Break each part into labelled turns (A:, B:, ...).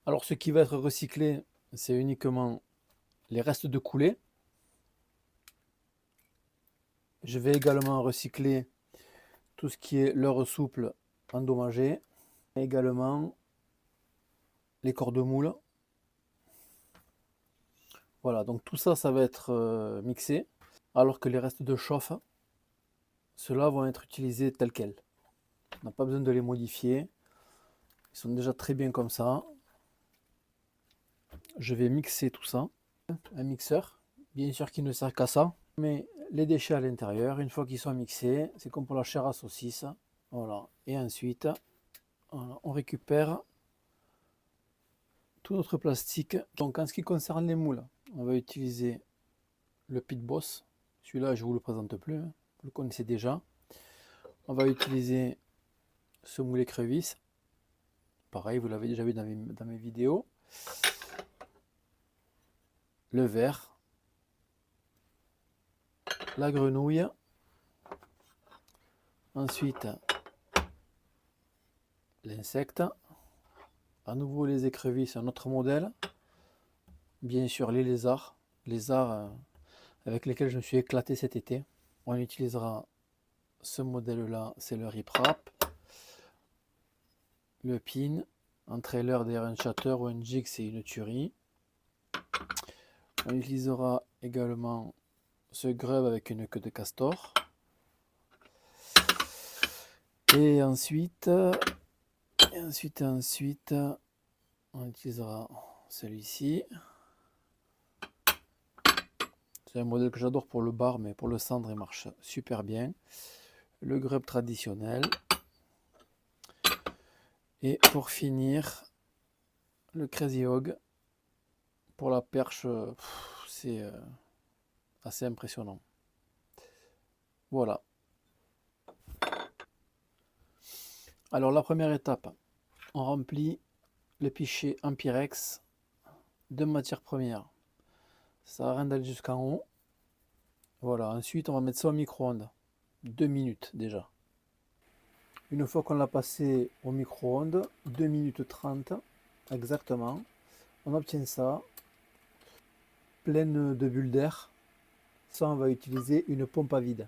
A: Alors ce qui va être recyclé, c'est uniquement les restes de coulée. Je vais également recycler tout ce qui est leurre souple endommagé, et également les corps de moule. Voilà, donc tout ça, ça va être mixé, alors que les restes de chauffe, ceux-là vont être utilisés tels quels. On n'a pas besoin de les modifier, ils sont déjà très bien comme ça. Je vais mixer tout ça, un mixeur, bien sûr qui ne sert qu'à ça, mais les déchets à l'intérieur, une fois qu'ils sont mixés, c'est comme pour la chair à saucisse. Voilà, et ensuite, voilà, on récupère tout notre plastique. Donc en ce qui concerne les moules, on va utiliser le Pit Boss. Celui-là, je ne vous le présente plus, hein. Vous le connaissez déjà. On va utiliser ce moule écrevisse. Pareil, vous l'avez déjà vu dans mes vidéos. Le verre, la grenouille. Ensuite, l'insecte. À nouveau les écrevisses, un autre modèle. Bien sûr les lézards. Lézards avec lesquels je me suis éclaté cet été. On utilisera ce modèle-là, c'est le Rip Rap. Le pin, un trailer derrière un shatter ou un jig, c'est une tuerie. On utilisera également ce grub avec une queue de castor. Et ensuite, on utilisera celui-ci. C'est un modèle que j'adore pour le bar, mais pour le cendre, il marche super bien. Le grub traditionnel. Et pour finir, le Crazy Hog. Pour la perche, c'est assez impressionnant. Voilà. Alors la première étape, on remplit le pichet en Pyrex de matière première. Ça sert à rien d'aller jusqu'en haut. Voilà, ensuite on va mettre ça au micro-ondes. 2 minutes déjà. Une fois qu'on l'a passé au micro-ondes, 2 minutes 30 exactement, on obtient ça, pleine de bulles d'air. Ça, on va utiliser une pompe à vide.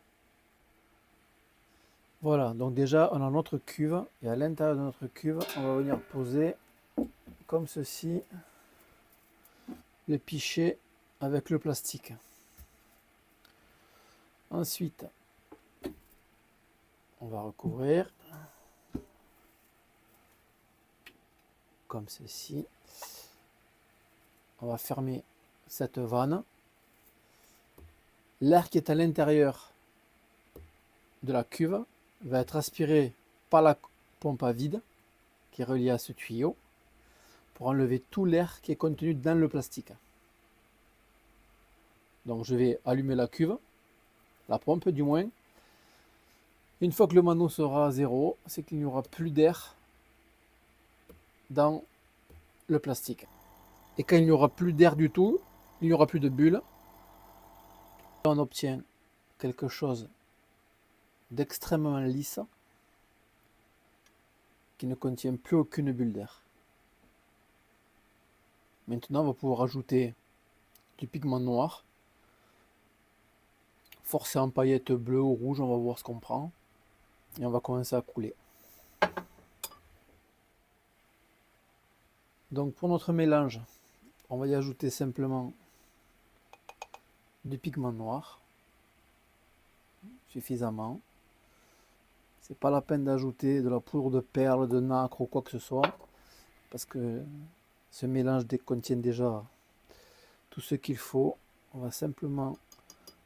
A: Voilà, donc déjà on a notre cuve, et à l'intérieur de notre cuve, on va venir poser comme ceci le pichet avec le plastique. Ensuite, on va recouvrir comme ceci. On va fermer cette vanne. L'air qui est à l'intérieur de la cuve va être aspiré par la pompe à vide qui est reliée à ce tuyau pour enlever tout l'air qui est contenu dans le plastique. Donc je vais allumer la cuve, la pompe du moins. Une fois que le mano sera à zéro, c'est qu'il n'y aura plus d'air dans le plastique. Et quand il n'y aura plus d'air du tout, il n'y aura plus de bulles. On obtient quelque chose d'extrêmement lisse qui ne contient plus aucune bulle d'air. Maintenant, on va pouvoir ajouter du pigment noir, forcer en paillettes bleues ou rouges, on va voir ce qu'on prend. Et on va commencer à couler. Donc pour notre mélange, on va y ajouter simplement du pigment noir, suffisamment. C'est pas la peine d'ajouter de la poudre de perle, de nacre ou quoi que ce soit, parce que ce mélange contient déjà tout ce qu'il faut. On va simplement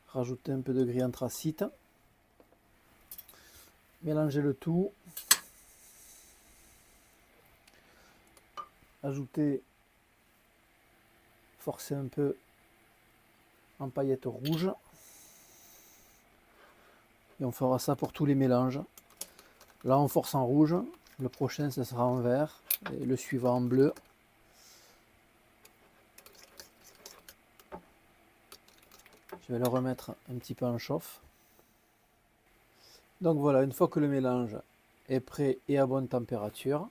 A: rajouter un peu de gris anthracite, mélanger le tout, ajouter, forcer un peu en paillettes rouges, et on fera ça pour tous les mélanges. Là on force en rouge, le prochain ce sera en vert, et le suivant en bleu. Je vais le remettre un petit peu en chauffe. Donc voilà, une fois que le mélange est prêt et à bonne température,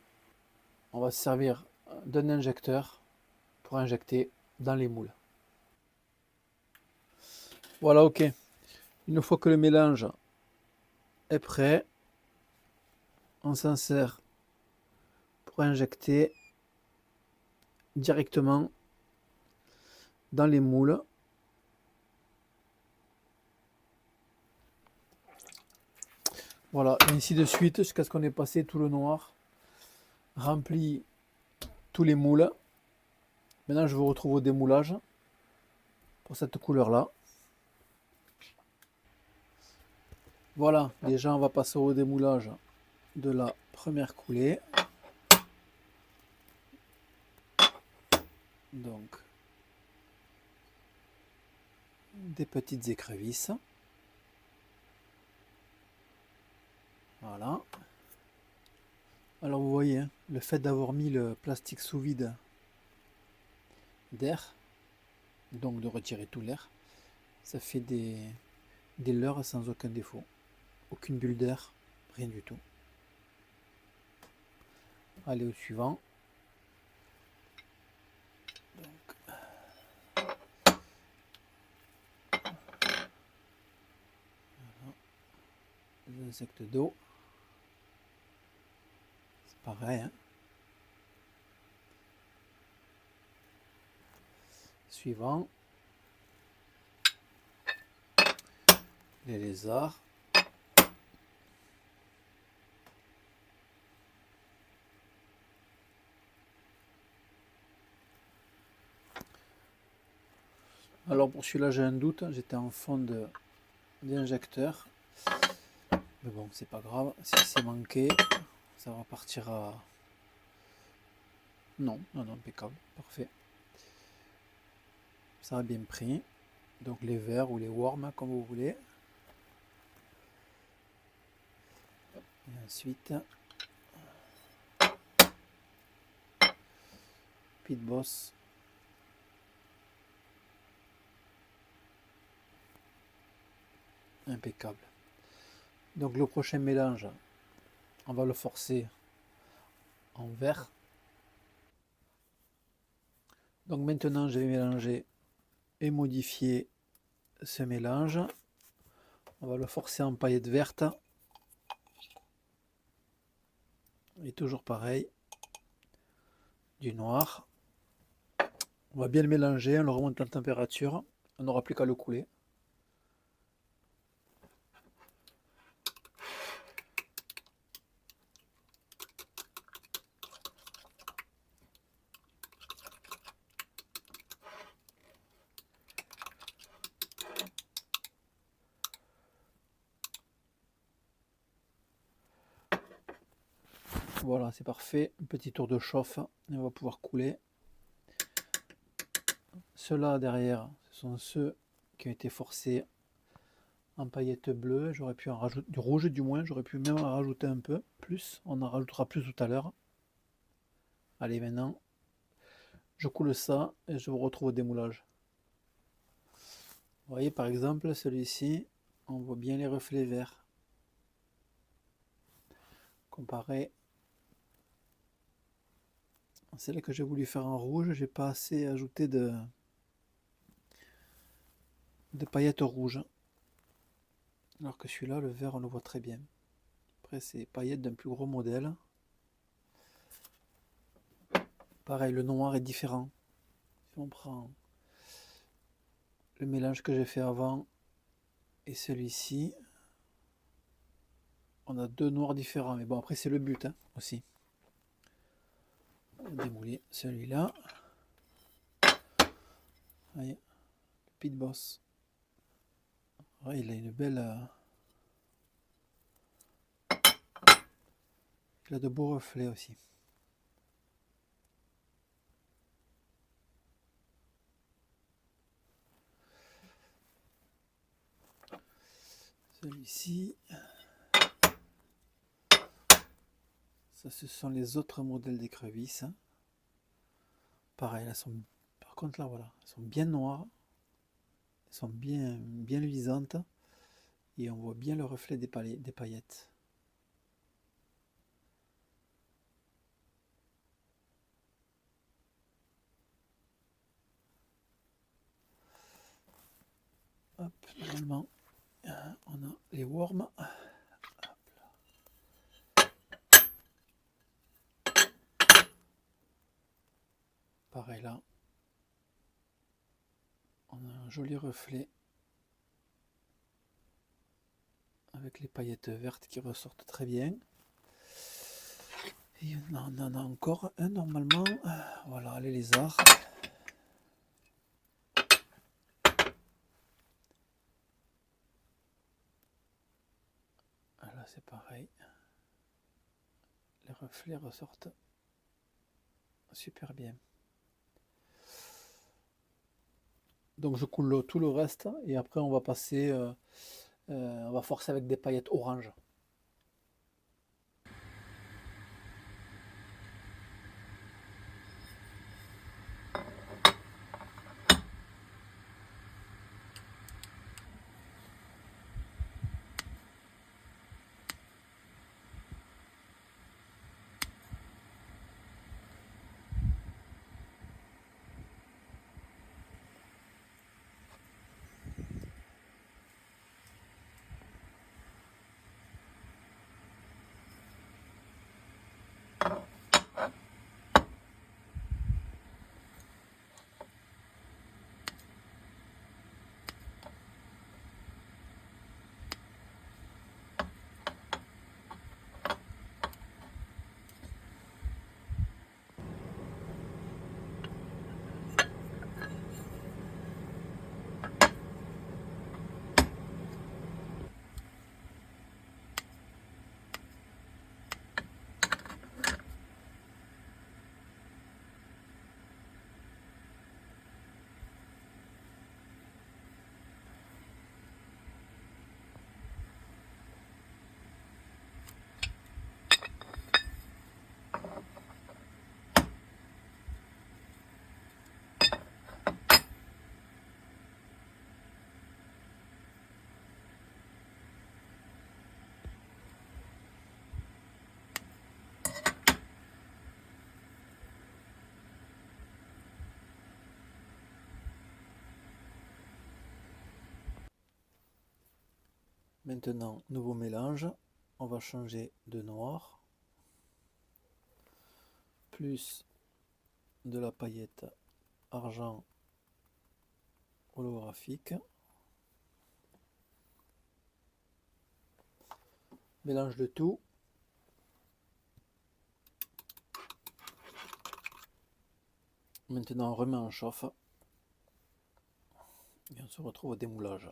A: on va se servir d'un injecteur pour injecter dans les moules. Voilà, ok. Une fois que le mélange est prêt, on s'en sert pour injecter directement dans les moules. Voilà, et ainsi de suite jusqu'à ce qu'on ait passé tout le noir, rempli tous les moules. Maintenant, je vous retrouve au démoulage pour cette couleur-là. Voilà, déjà on va passer au démoulage de la première coulée. Donc, des petites écrevisses. Voilà. Alors vous voyez, hein, le fait d'avoir mis le plastique sous vide d'air, donc de retirer tout l'air, ça fait des leurres sans aucun défaut. Aucune bulle d'air, rien du tout. Allez au suivant. Donc, voilà. Les insectes d'eau. C'est pareil. Hein. Suivant. Les lézards. Alors pour celui-là j'ai un doute, j'étais en fond d'injecteur. Mais bon, c'est pas grave, si c'est manqué, ça va partir à... Non, impeccable, parfait. Ça a bien pris. Donc les verts ou les worms, comme vous voulez. Et ensuite, Pit Boss. Impeccable. Donc le prochain mélange, on va le forcer en vert. Donc maintenant je vais mélanger et modifier ce mélange. On va le forcer en paillettes vertes. Et toujours pareil, du noir. On va bien le mélanger, on le remonte en température. On n'aura plus qu'à le couler. Voilà, c'est parfait. Un petit tour de chauffe et on va pouvoir couler. Ceux-là derrière, ce sont ceux qui ont été forcés en paillettes bleues. J'aurais pu en rajouter du rouge, du moins. J'aurais pu même en rajouter un peu plus. On en rajoutera plus tout à l'heure. Allez, maintenant, je coule ça et je vous retrouve au démoulage. Vous voyez, par exemple, celui-ci, on voit bien les reflets verts. Comparé à celle que j'ai voulu faire en rouge, j'ai pas assez ajouté de paillettes rouges. Alors que celui-là, le vert, on le voit très bien. Après, c'est paillettes d'un plus gros modèle. Pareil, le noir est différent. Si on prend le mélange que j'ai fait avant et celui-ci, on a deux noirs différents. Mais bon, après, c'est le but hein, aussi. On va démouler celui-là. Voyez, le Pit Boss. Ouais, il a une belle... il a de beaux reflets aussi. Celui-ci... Ça, ce sont les autres modèles d'écrevisses. Pareil, elles sont... par contre, là, voilà, elles sont bien noires. Elles sont bien luisantes. Et on voit bien le reflet des paillettes. Hop, normalement, on a les worms. Pareil là, on a un joli reflet avec les paillettes vertes qui ressortent très bien. Et on en a encore un normalement. Voilà, les lézards. Là c'est pareil. Les reflets ressortent super bien. Donc je coule tout le reste et après on va passer, on va forcer avec des paillettes orange. Maintenant, nouveau mélange, on va changer de noir, plus de la paillette argent holographique. Mélange le tout. Maintenant, on remet en chauffe et on se retrouve au démoulage.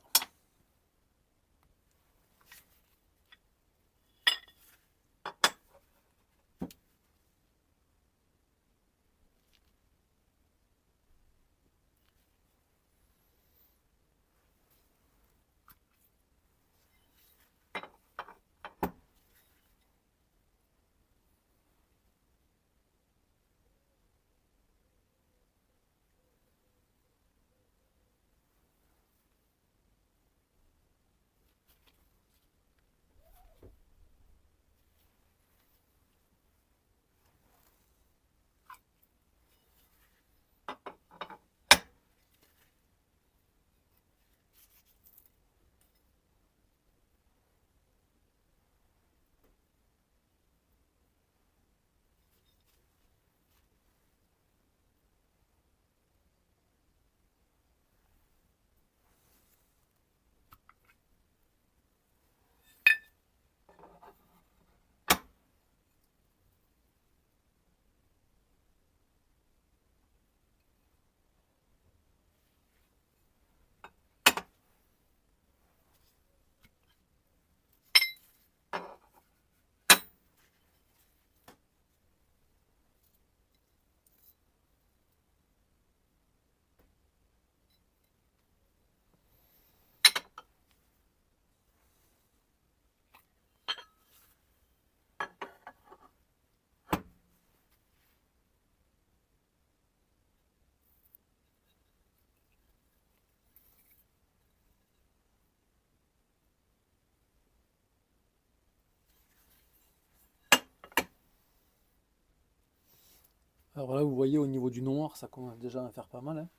A: Alors là, vous voyez au niveau du noir, ça commence déjà à faire pas mal, hein.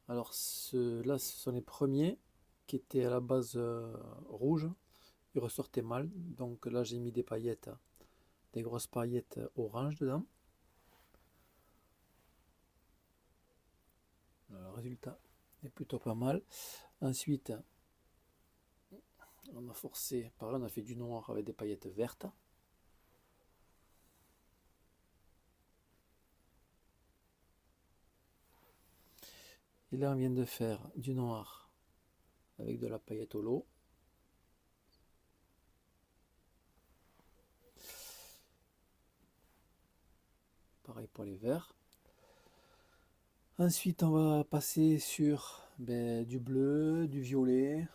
A: Alors là, ce sont les premiers qui étaient à la base rouges. Ils ressortaient mal. Donc là, j'ai mis des paillettes, des grosses paillettes orange dedans. Le résultat est plutôt pas mal. Ensuite, on a forcé, pareil, on a fait du noir avec des paillettes vertes. Et là, on vient de faire du noir avec de la paillette holo. Pareil pour les verts. Ensuite, on va passer sur du bleu, du violet,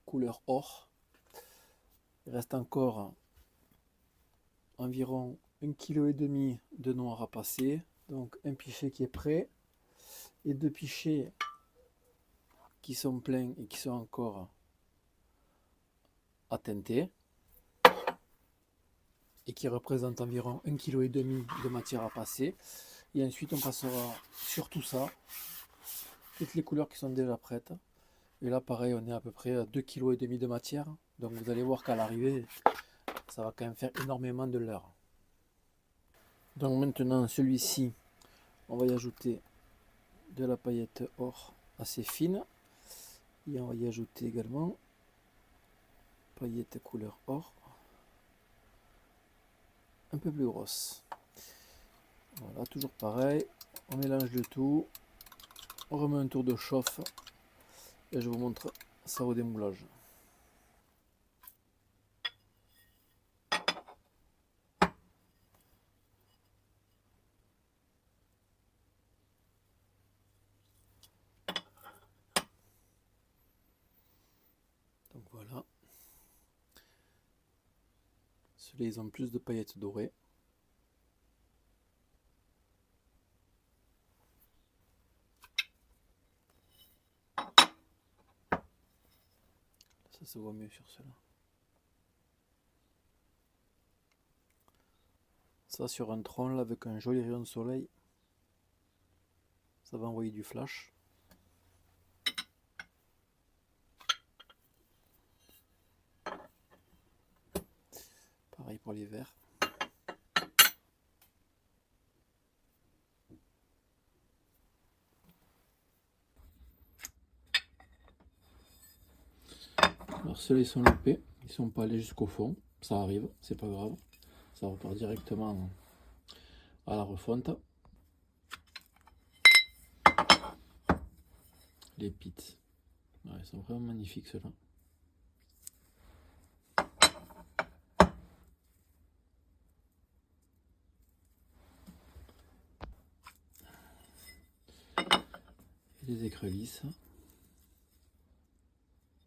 A: couleur or. Il reste encore environ 1,5 kg de noir à passer. Donc un pichet qui est prêt et 2 pichets qui sont pleins et qui sont encore à teinter et qui représentent environ 1,5 kg de matière à passer. Et ensuite on passera sur tout ça, toutes les couleurs qui sont déjà prêtes. Et là pareil, on est à peu près à 2,5 kg de matière. Donc vous allez voir qu'à l'arrivée, ça va quand même faire énormément de leurre. Donc maintenant celui-ci, on va y ajouter de la paillette or assez fine. Et on va y ajouter également paillette couleur or un peu plus grosse. Voilà, toujours pareil, on mélange le tout, on remet un tour de chauffe et je vous montre ça au démoulage. Donc voilà, ceux-là ils ont plus de paillettes dorées. Ça se voit mieux sur ceux-là. Ça sur un tronc là, avec un joli rayon de soleil, ça va envoyer du flash. Pareil pour les verts. Alors ceux-là ils sont loupés, ils sont pas allés jusqu'au fond, ça arrive, c'est pas grave, ça repart directement à la refonte. Les pits, ouais, ils sont vraiment magnifiques ceux-là. Les écrevisses,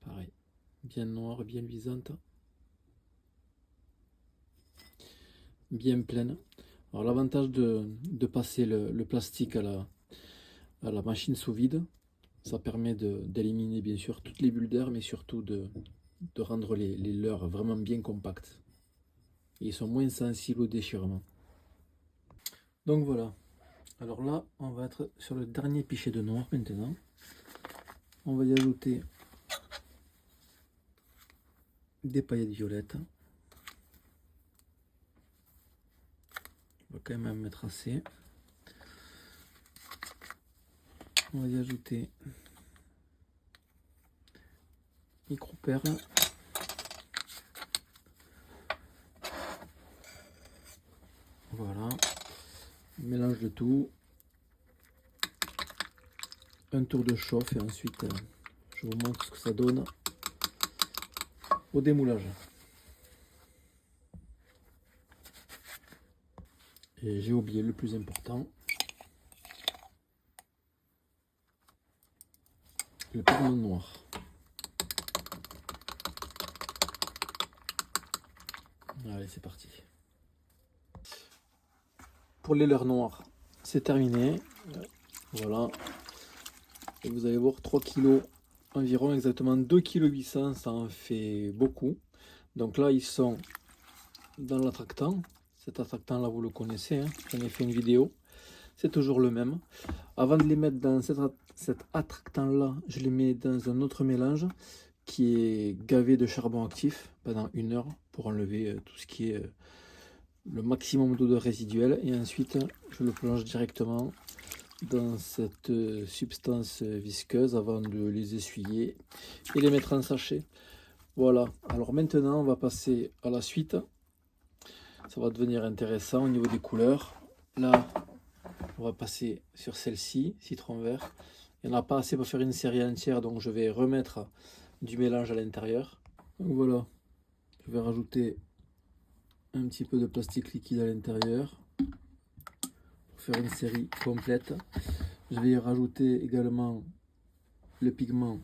A: pareil, bien noire, bien luisante, bien pleine. Alors l'avantage de passer le plastique à la machine sous vide, ça permet d'éliminer bien sûr toutes les bulles d'air, mais surtout de rendre les leurres vraiment bien compacts. Et ils sont moins sensibles au déchirement. Donc voilà, alors là on va être sur le dernier pichet de noir maintenant. On va y ajouter des paillettes violettes. On va quand même en mettre assez. On va y ajouter micro-perles. Voilà, mélange de tout, un tour de chauffe et ensuite je vous montre ce que ça donne au démoulage. Et j'ai oublié le plus important, le pigment noir. Allez, c'est parti. Pour les leurres noirs, c'est terminé. Voilà. Et vous allez voir 3 kg environ, exactement 2,8 kg, ça en fait beaucoup. Donc là, ils sont dans l'attractant. Cet attractant là, vous le connaissez, hein, j'en ai fait une vidéo. c'est toujours le même. Avant de les mettre dans cet attractant là, je les mets dans un autre mélange qui est gavé de charbon actif pendant 1 heure pour enlever tout ce qui est le maximum d'odeur résiduelle, et ensuite je le plonge directement dans cette substance visqueuse avant de les essuyer et les mettre en sachet. Voilà, alors maintenant on va passer à la suite. Ça va devenir intéressant au niveau des couleurs. Là on va passer sur celle-ci, citron vert. Il n'y en a pas assez pour faire une série entière, donc je vais remettre du mélange à l'intérieur. Donc voilà, je vais rajouter un petit peu de plastique liquide à l'intérieur pour faire une série complète. Je vais y rajouter également le pigment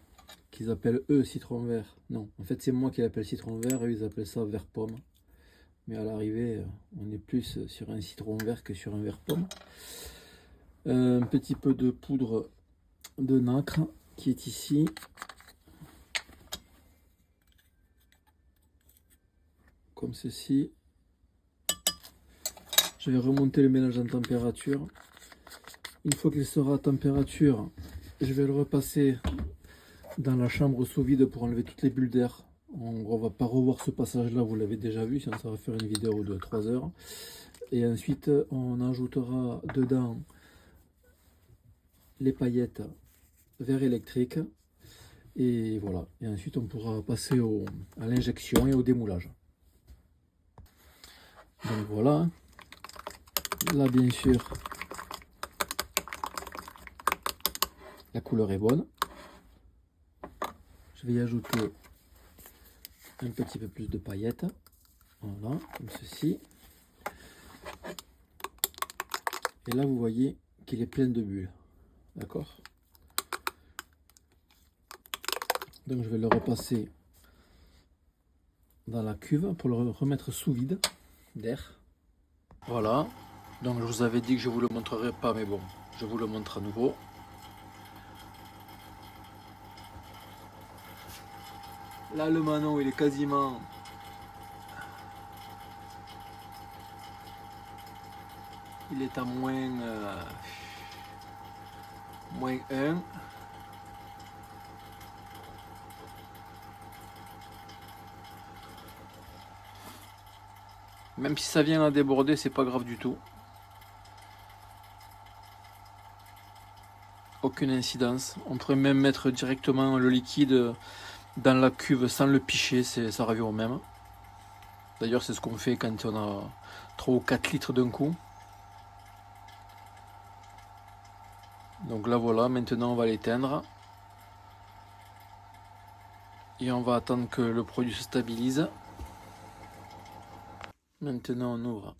A: qu'ils appellent eux citron vert. Non, en fait c'est moi qui l'appelle citron vert, eux ils appellent ça vert pomme. Mais à l'arrivée, on est plus sur un citron vert que sur un vert pomme. Un petit peu de poudre de nacre qui est ici. Comme ceci. Je vais remonter le mélange en température. Une fois qu'il sera à température, je vais le repasser dans la chambre sous vide pour enlever toutes les bulles d'air. On va pas revoir ce passage là, vous l'avez déjà vu, sinon ça va faire une vidéo de 3 heures. Et ensuite on ajoutera dedans les paillettes vert électrique. Et voilà, et ensuite on pourra passer à l'injection et au démoulage. Donc voilà, là bien sûr la couleur est bonne. Je vais y ajouter un petit peu plus de paillettes, voilà, comme ceci. Et là vous voyez qu'il est plein de bulles, d'accord. Donc je vais le repasser dans la cuve pour le remettre sous vide d'air. Voilà, donc je vous avais dit que je vous le montrerai pas, mais bon, je vous le montre à nouveau. Là le Manon il est quasiment il est à moins 1. Même si ça vient à déborder, c'est pas grave du tout. Aucune incidence. On pourrait même mettre directement le liquide dans la cuve sans le picher, ça revient au même. D'ailleurs c'est ce qu'on fait quand on a 3 ou 4 litres d'un coup. Donc là voilà, maintenant on va l'éteindre. Et on va attendre que le produit se stabilise. Maintenant on ouvre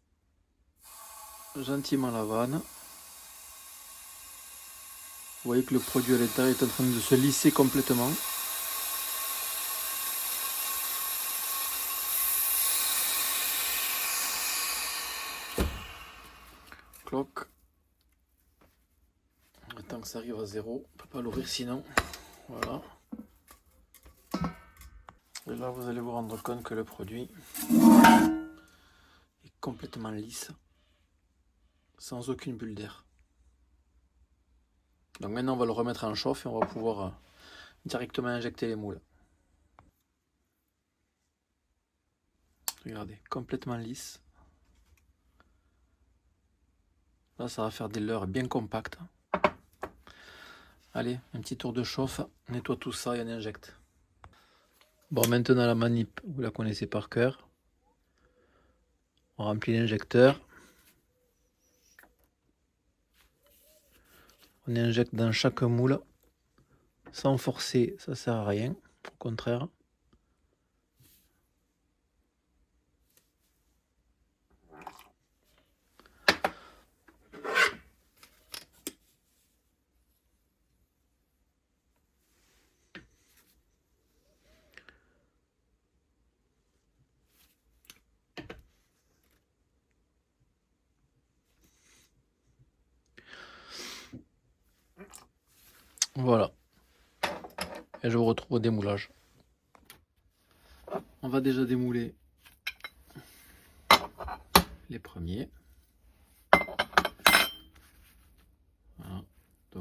A: gentiment la vanne. Vous voyez que le produit à l'intérieur est en train de se lisser complètement. Cloc. Attends que ça arrive à 0. On ne peut pas l'ouvrir sinon. Voilà. Et là vous allez vous rendre compte que le produit est complètement lisse. Sans aucune bulle d'air. Donc maintenant on va le remettre en chauffe et on va pouvoir directement injecter les moules. Regardez, complètement lisse. Là ça va faire des leurres bien compactes. Allez, un petit tour de chauffe, nettoie tout ça et on injecte. Bon, maintenant la manip, vous la connaissez par cœur. On remplit l'injecteur. On injecte dans chaque moule. Sans forcer, ça sert à rien. Au contraire. Voilà. Et je vous retrouve au démoulage. On va déjà démouler les premiers.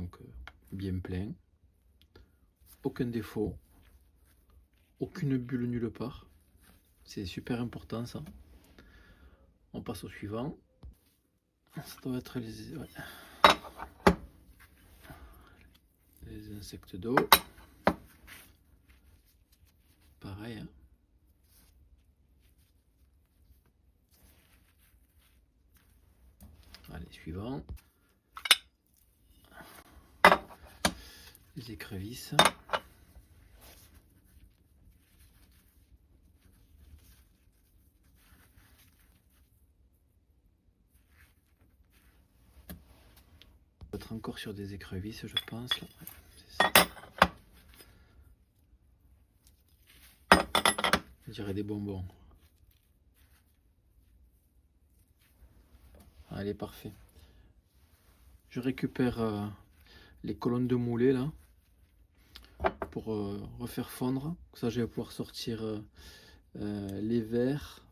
A: donc bien plein, aucun défaut, aucune bulle nulle part, c'est super important ça. On passe au suivant, ça doit être les insectes d'eau, pareil, hein. Allez, suivant, les écrevisses. On va être encore sur des écrevisses, je pense. C'est ça. Je dirais des bonbons. Allez, parfait. Je récupère les colonnes de moulée là pour refaire fondre. Ça, je vais pouvoir sortir les verts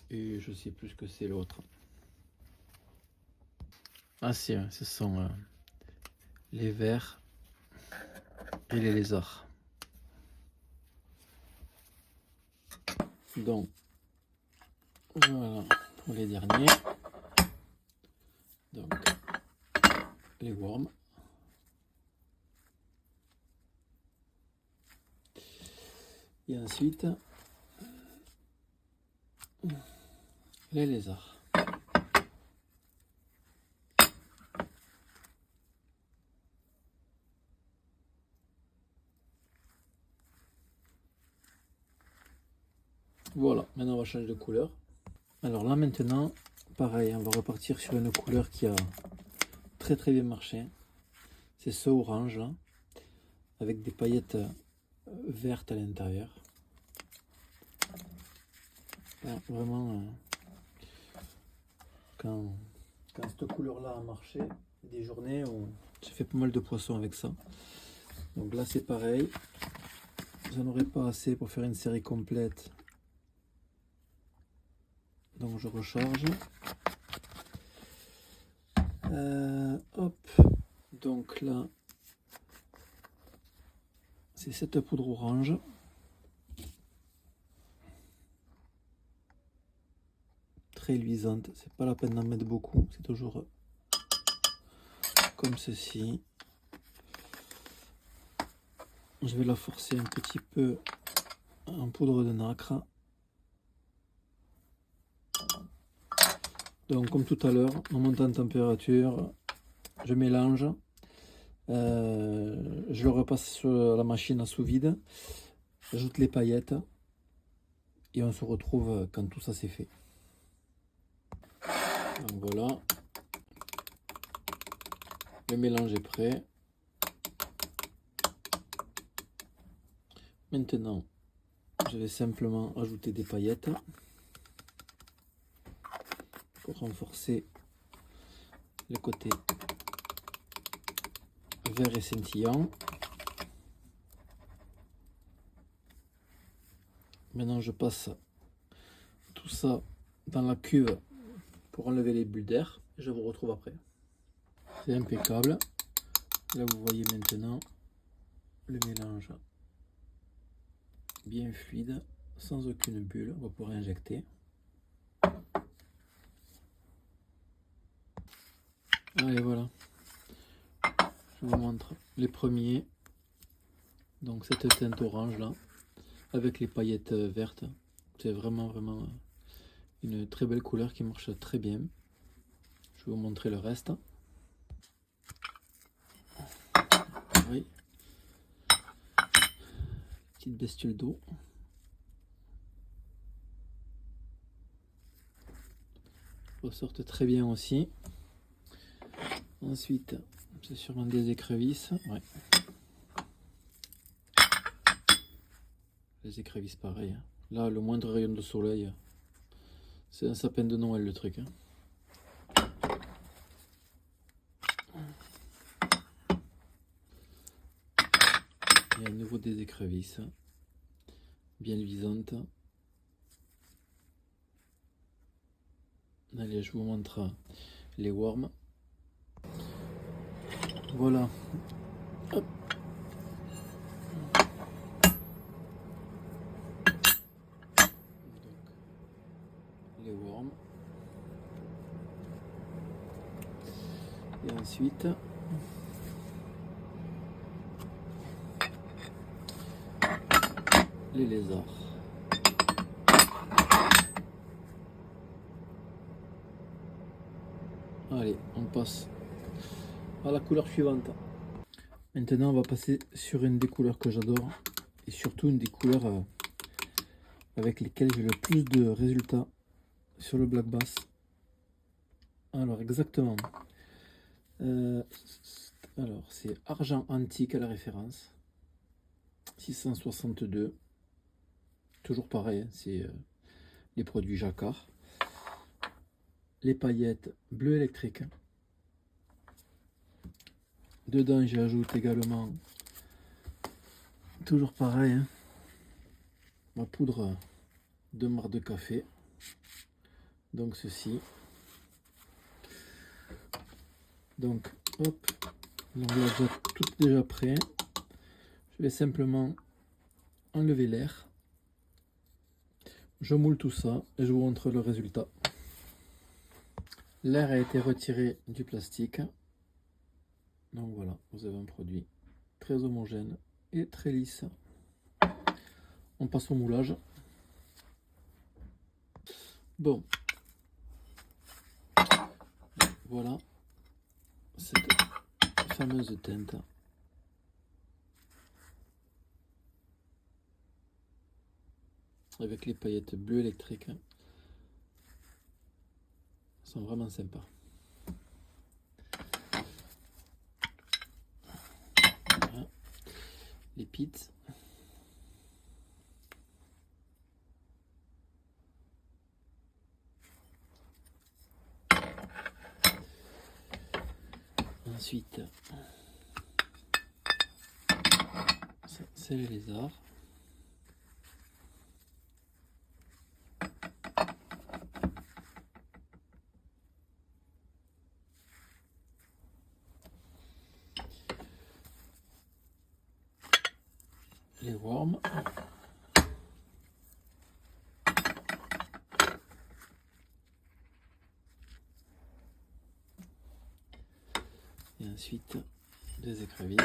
A: et je sais plus ce que c'est l'autre. Ah si, ce sont les vers et les lézards. Donc voilà pour les derniers. Donc les worms. Et ensuite les lézards. Voilà, maintenant on va changer de couleur. Alors là maintenant, pareil, on va repartir sur une couleur qui a très bien marché. C'est ce orange là, avec des paillettes vertes à l'intérieur. Vraiment, quand cette couleur là a marché, il y a des journées où j'ai fait pas mal de poissons avec ça. Donc là c'est pareil, j'en aurais pas assez pour faire une série complète. Donc je recharge. Hop, donc là c'est cette poudre orange. Très luisante, c'est pas la peine d'en mettre beaucoup, c'est toujours comme ceci. Je vais la forcer un petit peu en poudre de nacre. Donc comme tout à l'heure, en montant en température, je mélange, je le repasse sur la machine à sous vide, j'ajoute les paillettes et on se retrouve quand tout ça c'est fait. Donc voilà, le mélange est prêt. Maintenant, je vais simplement ajouter des paillettes pour renforcer le côté vert et scintillant. Maintenant, je passe tout ça dans la cuve pour enlever les bulles d'air. Je vous retrouve après. C'est impeccable. Là, vous voyez maintenant le mélange bien fluide, sans aucune bulle. On va pouvoir injecter. Allez, voilà. Je vous montre les premiers. Donc cette teinte orange là, avec les paillettes vertes. C'est vraiment une très belle couleur qui marche très bien. Je vais vous montrer le reste. Oui. Petite bestiole d'eau. Ressortent très bien aussi. Ensuite, c'est sûrement des écrevisses. Ouais. Les écrevisses pareil. Là, le moindre rayon de soleil, c'est un sapin de Noël le truc. Et à nouveau des écrevisses, bien luisantes. Allez, je vous montre les worms. Voilà. Hop. Les worms. Et ensuite, les lézards. Allez, on passe à la couleur suivante. Maintenant, on va passer sur une des couleurs que j'adore et surtout une des couleurs avec lesquelles j'ai le plus de résultats sur le black bass. Alors, exactement. Alors, c'est argent antique à la référence. 662. Toujours pareil, hein, c'est les produits Jacquard. Les paillettes bleu électrique. Dedans, j'ajoute également, toujours pareil, hein, ma poudre de marc de café. Donc ceci. Donc, hop, donc là, tout est déjà prêt. Je vais simplement enlever l'air. Je moule tout ça et je vous montre le résultat. L'air a été retiré du plastique. Donc voilà, vous avez un produit très homogène et très lisse. On passe au moulage. Bon, voilà cette fameuse teinte. Avec les paillettes bleues électriques. Elles sont vraiment sympas. Voilà. Les pits. Ensuite, c'est les lézards. Les worms. Et ensuite, des écrevisses.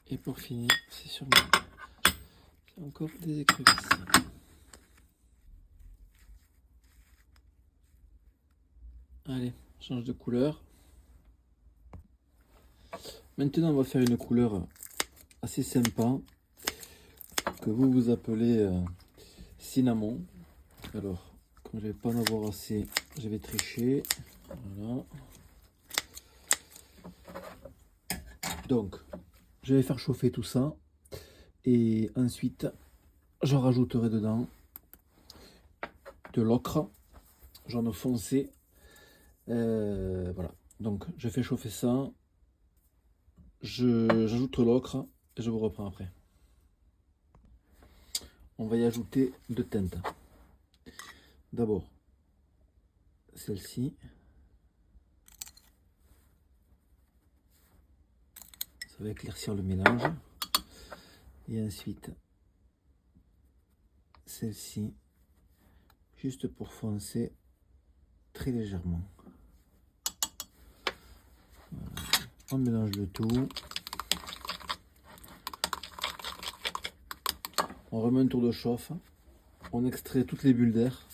A: Et pour finir, c'est sûrement encore des écrevisses. Allez, on change de couleur. Maintenant, on va faire une couleur assez sympa que vous appelez cinnamon. Alors, comme je vais pas en avoir assez, je vais tricher. Voilà. Donc, je vais faire chauffer tout ça et ensuite, je rajouterai dedans de l'ocre, jaune foncé. Voilà. Donc, je fais chauffer ça. J'ajoute l'ocre et je vous reprends après. On va y ajouter deux teintes. D'abord, celle-ci. Ça va éclaircir le mélange. Et ensuite, celle-ci, juste pour foncer très légèrement. Voilà. On mélange le tout. On remet un tour de chauffe. On extrait toutes les bulles d'air.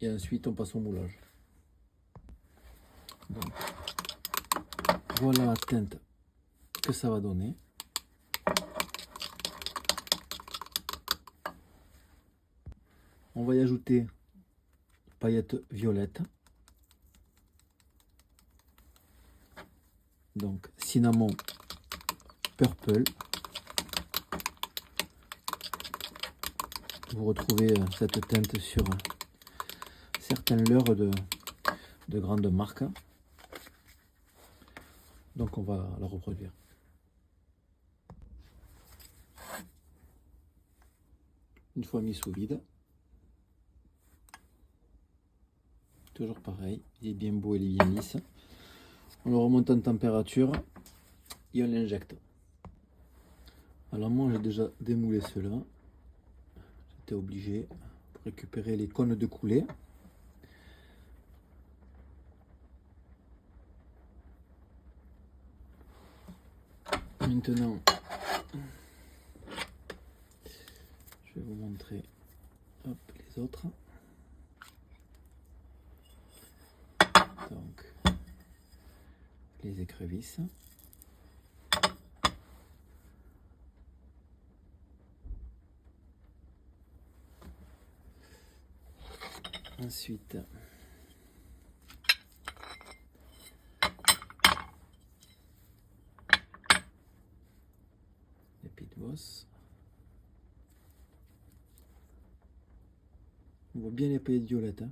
A: Et ensuite, on passe au moulage. Donc, voilà la teinte que ça va donner. On va y ajouter paillettes violettes. Donc cinnamon purple. Vous retrouvez cette teinte sur certaines leurres de grandes marques. Donc on va la reproduire. Une fois mis sous vide, toujours pareil, il est bien beau, il est bien lisse. On le remonte en température et on l'injecte. Alors moi j'ai déjà démoulé ceux-là, j'étais obligé pour récupérer les cônes de coulée. Maintenant, je vais vous montrer les autres. Donc, les écrevisses. Ensuite, les pitboss. On voit bien les paillettes violettes. Hein.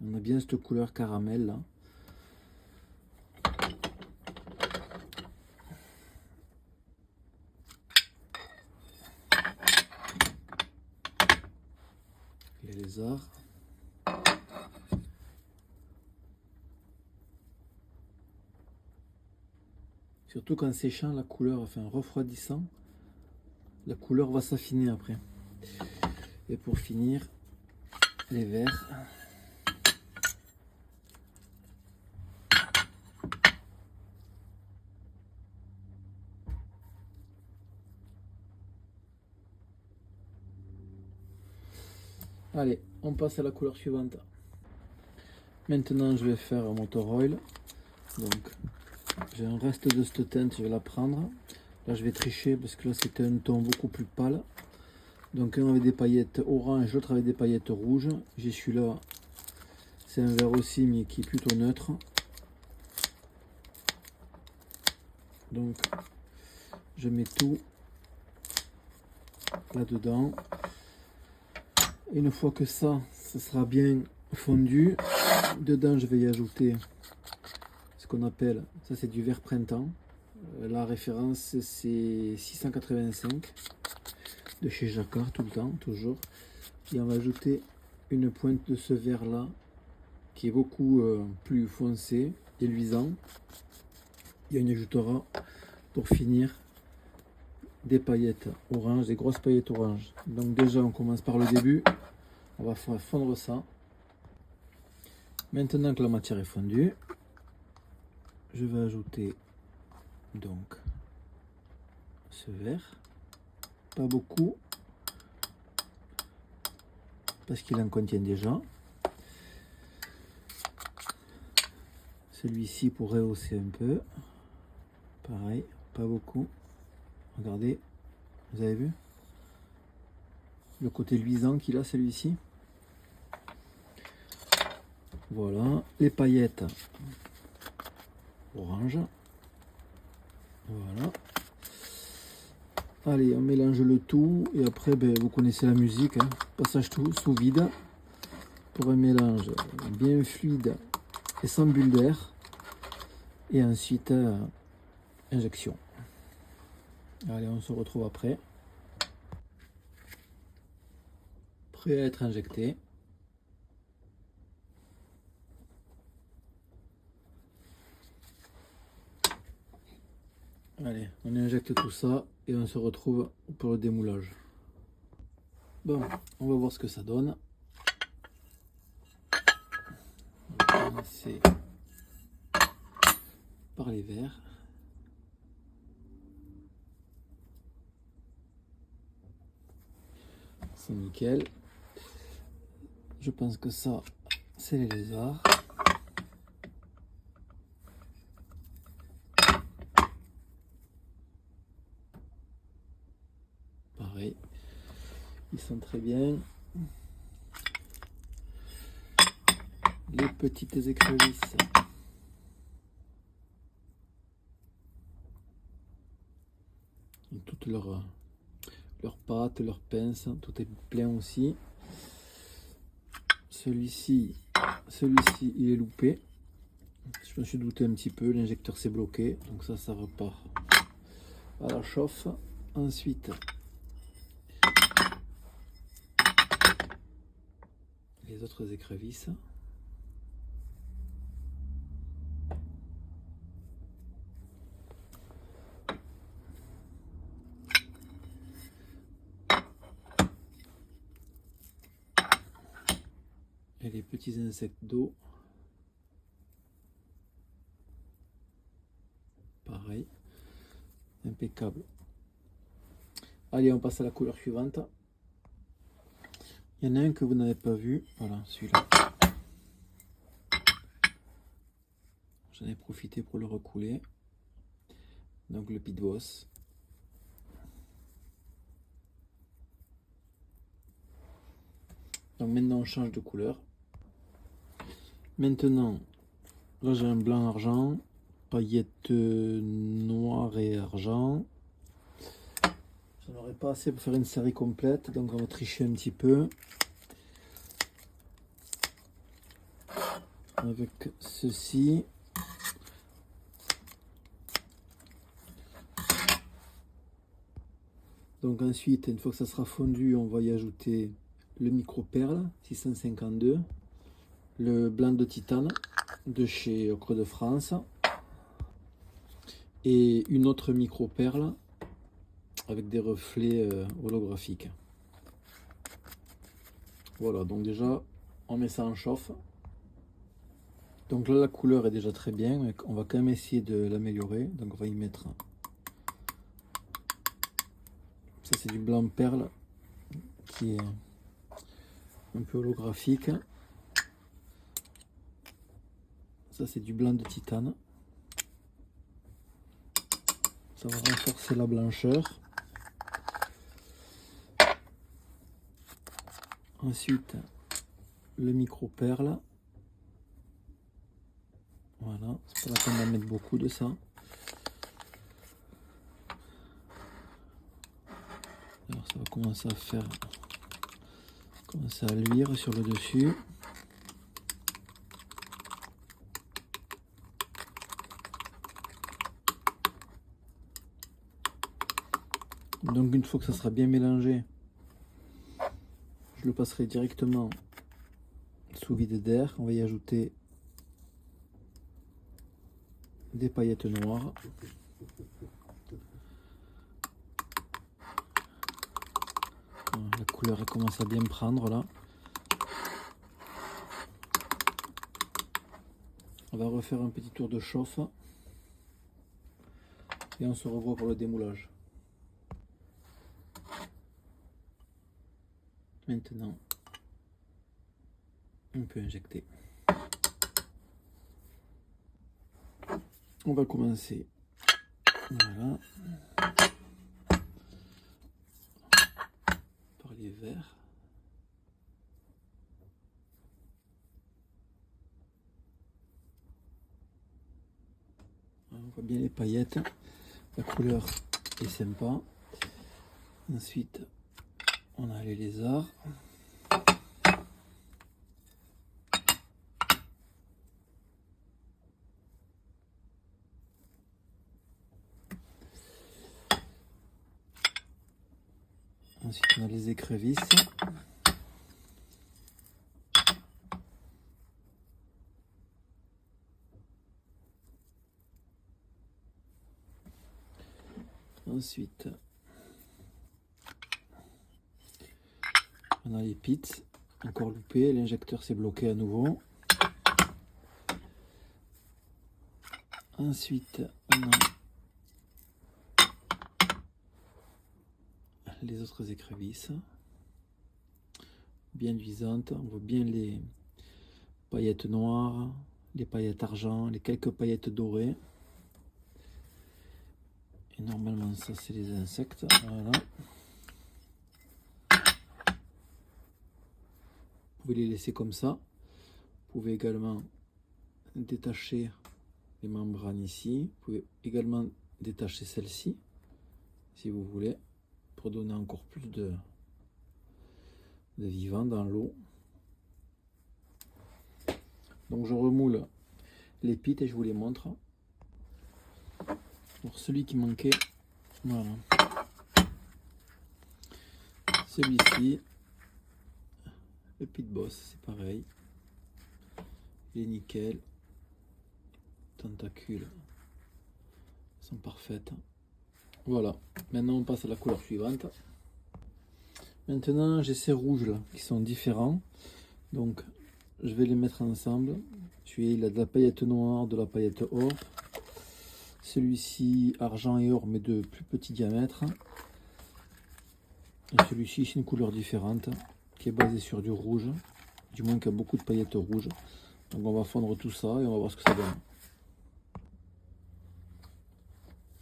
A: On a bien cette couleur caramel là. Les lézards. Surtout qu'en séchant la couleur, enfin refroidissant, la couleur va s'affiner après. Et pour finir, les verts. Allez, on passe à la couleur suivante. Maintenant, je vais faire un motor oil. Donc, j'ai un reste de cette teinte, je vais la prendre. Là, je vais tricher parce que là, c'était un ton beaucoup plus pâle. Donc, un avec des paillettes orange, l'autre avec des paillettes rouges. J'ai celui-là, c'est un vert aussi, mais qui est plutôt neutre. Donc, je mets tout là-dedans. Une fois que ça sera bien fondu, dedans je vais y ajouter ce qu'on appelle, ça c'est du vert printemps, la référence c'est 685 de chez Jacquard, tout le temps, toujours, et on va ajouter une pointe de ce vert là qui est beaucoup plus foncé et luisant, et on y ajoutera pour finir des paillettes orange, des grosses paillettes orange. Donc déjà on commence par le début, on va fondre ça. Maintenant que la matière est fondue, je vais ajouter donc ce vert, pas beaucoup parce qu'il en contient déjà. Celui-ci pour rehausser un peu, pareil, pas beaucoup. Regardez, vous avez vu le côté luisant qu'il a celui-ci. Voilà, les paillettes orange. Voilà. Allez, on mélange le tout et après, ben, vous connaissez la musique, hein. Passage tout sous vide pour un mélange bien fluide et sans bulle d'air. Et ensuite, injection. Allez, on se retrouve après. Prêt à être injecté. Allez, on injecte tout ça et on se retrouve pour le démoulage. Bon, on va voir ce que ça donne. On va commencer par les verts. C'est nickel. Je pense que ça, c'est les lézards. Pareil, ils sont très bien. Les petites écrevisses. Toutes leurs pattes, leurs pinces, tout est plein aussi. Celui-ci, il est loupé. Je me suis douté un petit peu, l'injecteur s'est bloqué, donc ça repart à la chauffe. Ensuite, les autres écrevisses. Et les petits insectes d'eau. Pareil. Impeccable. Allez, on passe à la couleur suivante. Il y en a un que vous n'avez pas vu. Voilà, celui-là. J'en ai profité pour le recouler. Donc le Pit Boss. Donc maintenant on change de couleur. Maintenant, là j'ai un blanc argent, paillettes noires et argent. J'en aurais pas assez pour faire une série complète, donc on va tricher un petit peu. Avec ceci. Donc ensuite, une fois que ça sera fondu, on va y ajouter le micro perle 652, le blanc de titane de chez Ocre de France et une autre micro perle avec des reflets holographiques. Voilà, donc déjà on met ça en chauffe. Donc là la couleur est déjà très bien, mais on va quand même essayer de l'améliorer. Donc on va y mettre, ça c'est du blanc perle qui est un peu holographique. Ça c'est du blanc de titane. Ça va renforcer la blancheur. Ensuite, le micro perle. Voilà, c'est pas la peine d'en mettre beaucoup de ça. Alors ça va commencer à faire, commencer à luire sur le dessus. Donc une fois que ça sera bien mélangé, je le passerai directement sous vide d'air. On va y ajouter des paillettes noires. Voilà, la couleur elle commence à bien prendre là. On va refaire un petit tour de chauffe et on se revoit pour le démoulage. Maintenant, on peut injecter. On va commencer. Voilà. Par les verts. On voit bien les paillettes. La couleur est sympa. Ensuite, on a les lézards. Ensuite, on a les écrevisses. Ensuite, on a les pits, encore loupé, l'injecteur s'est bloqué à nouveau. Ensuite, on a les autres écrevisses, bien luisantes. On voit bien les paillettes noires, les paillettes argent, les quelques paillettes dorées. Et normalement, ça c'est les insectes. Voilà. Vous pouvez les laisser comme ça. Vous pouvez également détacher les membranes ici. Vous pouvez également détacher celle-ci, si vous voulez, pour donner encore plus de vivant dans l'eau. Donc je remoule les pits et je vous les montre. Pour celui qui manquait, voilà. Celui-ci, Le Pit Boss, c'est pareil. Il est nickel. Tentacules sont parfaites. Voilà. Maintenant, on passe à la couleur suivante. Maintenant, j'ai ces rouges là qui sont différents. Donc, je vais les mettre ensemble. Il a de la paillette noire, de la paillette or. Celui-ci, argent et or, mais de plus petit diamètre. Et celui-ci, c'est une couleur différente, qui est basée sur du rouge. Du moins, qui a beaucoup de paillettes rouges. Donc, on va fondre tout ça et on va voir ce que ça donne.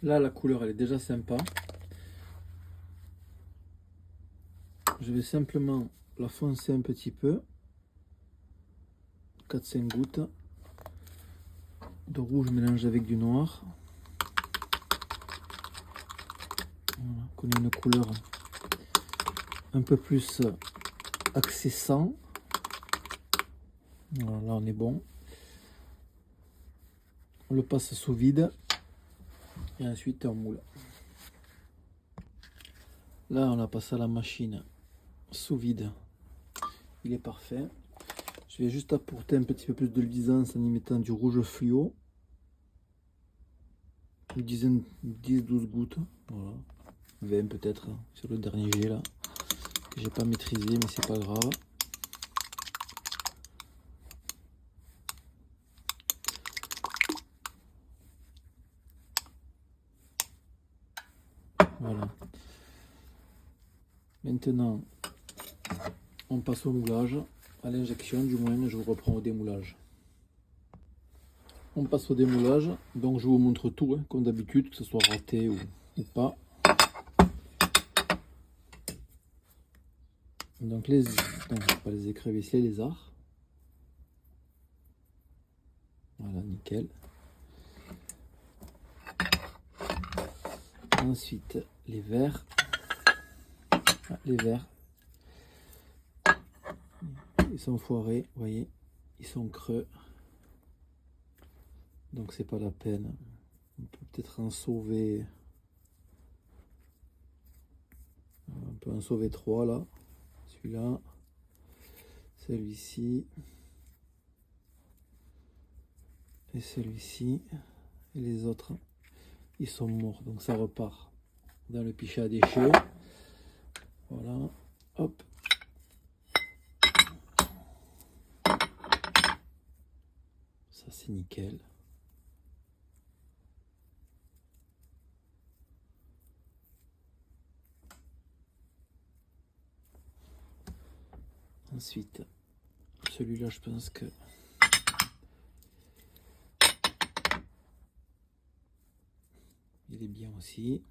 A: Là, la couleur, elle est déjà sympa. Je vais simplement la foncer un petit peu. 4-5 gouttes de rouge mélangé avec du noir. Voilà, qu'on ait une couleur un peu plus axée sang. Voilà, là on est bon. On le passe sous vide et ensuite on moule. Là on a passé à la machine sous vide. Il est parfait. Je vais juste apporter un petit peu plus de luisance en y mettant du rouge fluo. Une dizaine, 10-12 gouttes. Voilà. 20 peut-être sur le dernier jet là. Que j'ai pas maîtrisé mais c'est pas grave. Voilà. Maintenant, on passe au moulage, à l'injection du moins, je vous reprends au démoulage. On passe au démoulage, donc je vous montre tout, hein, comme d'habitude, que ce soit raté ou pas. Donc pas les écrevisses, les lézards. Voilà, nickel. Ensuite, les verres. Ah, les verres. Ils sont foirés, vous voyez, ils sont creux. Donc c'est pas la peine. On peut peut-être en sauver. On peut en sauver 3 là. Celui-là. Celui-ci. Et celui-ci. Et les autres, ils sont morts. Donc ça repart dans le pichet à déchets. Voilà. Hop. Ça c'est nickel. Ensuite, celui-là, je pense que il est bien aussi.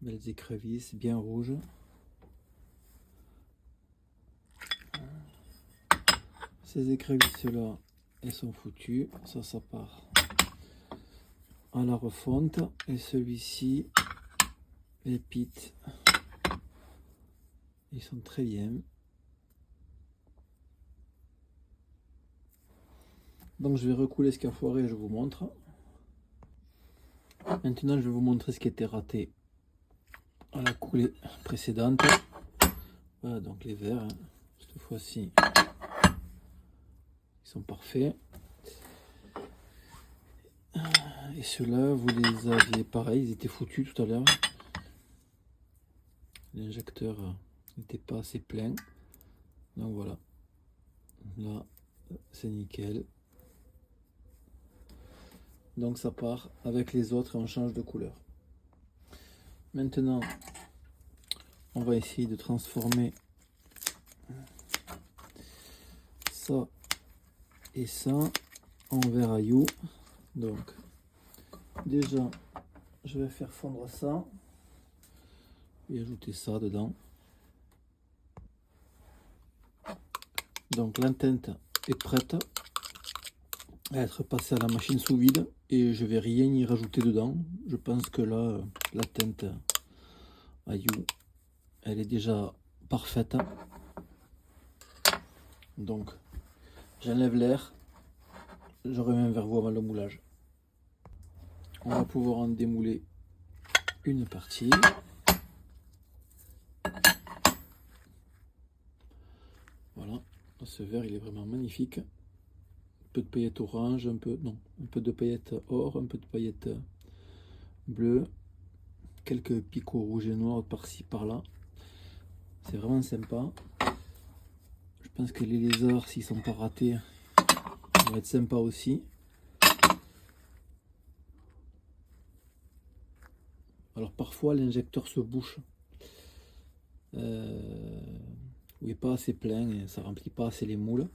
A: Belles écrevisses, bien rouges. Ces écrevisses-là, elles sont foutues. Ça part à la refonte. Et celui-ci, les pits, ils sont très bien. Donc je vais recouler ce qui a foiré et je vous montre. Maintenant je vais vous montrer ce qui était raté à la coulée précédente. Voilà donc les verres, hein. Cette fois-ci ils sont parfaits. Et ceux-là vous les aviez pareil, ils étaient foutus tout à l'heure. L'injecteur n'était pas assez plein. Donc voilà. Là c'est nickel. Donc ça part avec les autres et on change de couleur. Maintenant, on va essayer de transformer ça et ça en verre à you. Donc déjà, je vais faire fondre ça et ajouter ça dedans. Donc la teinte est prête à être passée à la machine sous vide et je vais rien y rajouter dedans. Je pense que là la teinte à you elle est déjà parfaite. Donc j'enlève l'air, je remets vers vous avant le moulage. On va pouvoir en démouler une partie. ce vert il est vraiment magnifique. Un peu de paillettes orange, un peu de paillettes or, un peu de paillettes bleues, quelques picots rouges et noirs par-ci par-là. C'est vraiment sympa. Je pense que les lézards, s'ils sont pas ratés, ils vont être sympas aussi. Alors parfois l'injecteur se bouche. Il n'est pas assez plein et ça remplit pas assez les moules.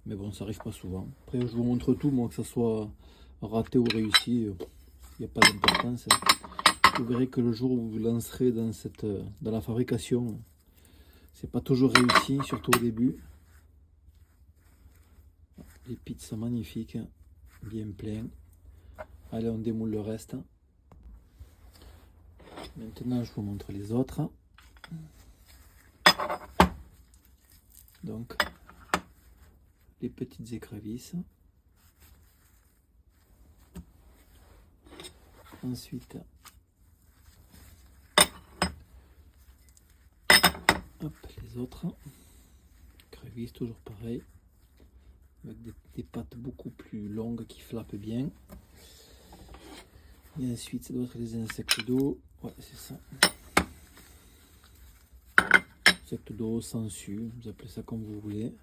A: Mais bon, ça arrive pas souvent. Après, je vous montre tout, moi, que ça soit raté ou réussi, il n'y a pas d'importance. Vous verrez que le jour où vous lancerez dans la fabrication, c'est pas toujours réussi, surtout au début. Les pits sont magnifiques, bien pleins. Allez, on démoule le reste. Maintenant, je vous montre les autres. Donc, les petites écrevisses. Ensuite, hop, les autres. Écrevisses, toujours pareil. Avec des pattes beaucoup plus longues qui flappent bien. Et ensuite, ça doit être les insectes d'eau. Ouais, c'est ça. Insectes d'eau, sangsues, vous appelez ça comme vous voulez.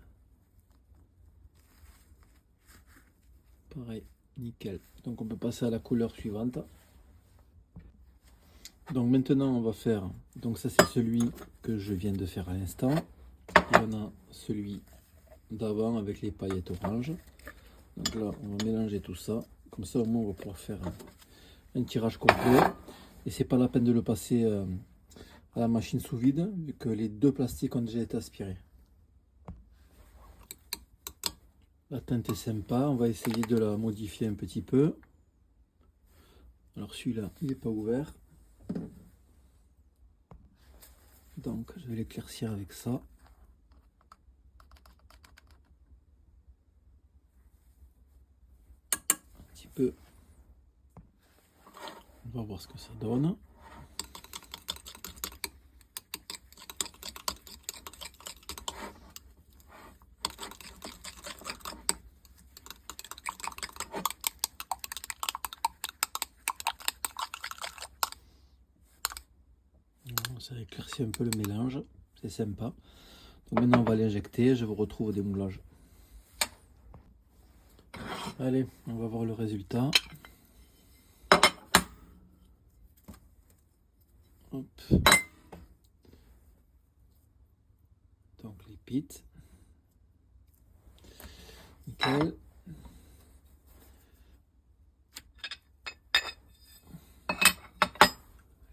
A: Pareil, nickel. Donc on peut passer à la couleur suivante. Donc maintenant on va faire, donc ça c'est celui que je viens de faire à l'instant. Et on a celui d'avant avec les paillettes orange. Donc là on va mélanger tout ça. Comme ça au moins on va pouvoir faire un tirage complet. Et c'est pas la peine de le passer à la machine sous vide, vu que les deux plastiques ont déjà été aspirés. La teinte est sympa, on va essayer de la modifier un petit peu. Alors celui-là, il n'est pas ouvert. Donc je vais l'éclaircir avec ça. Un petit peu. On va voir ce que ça donne. Ça éclaircit un peu le mélange, c'est sympa. Donc maintenant on va l'injecter, je vous retrouve au démoulage. Allez, on va voir le résultat. Hop. Donc les pits. Nickel.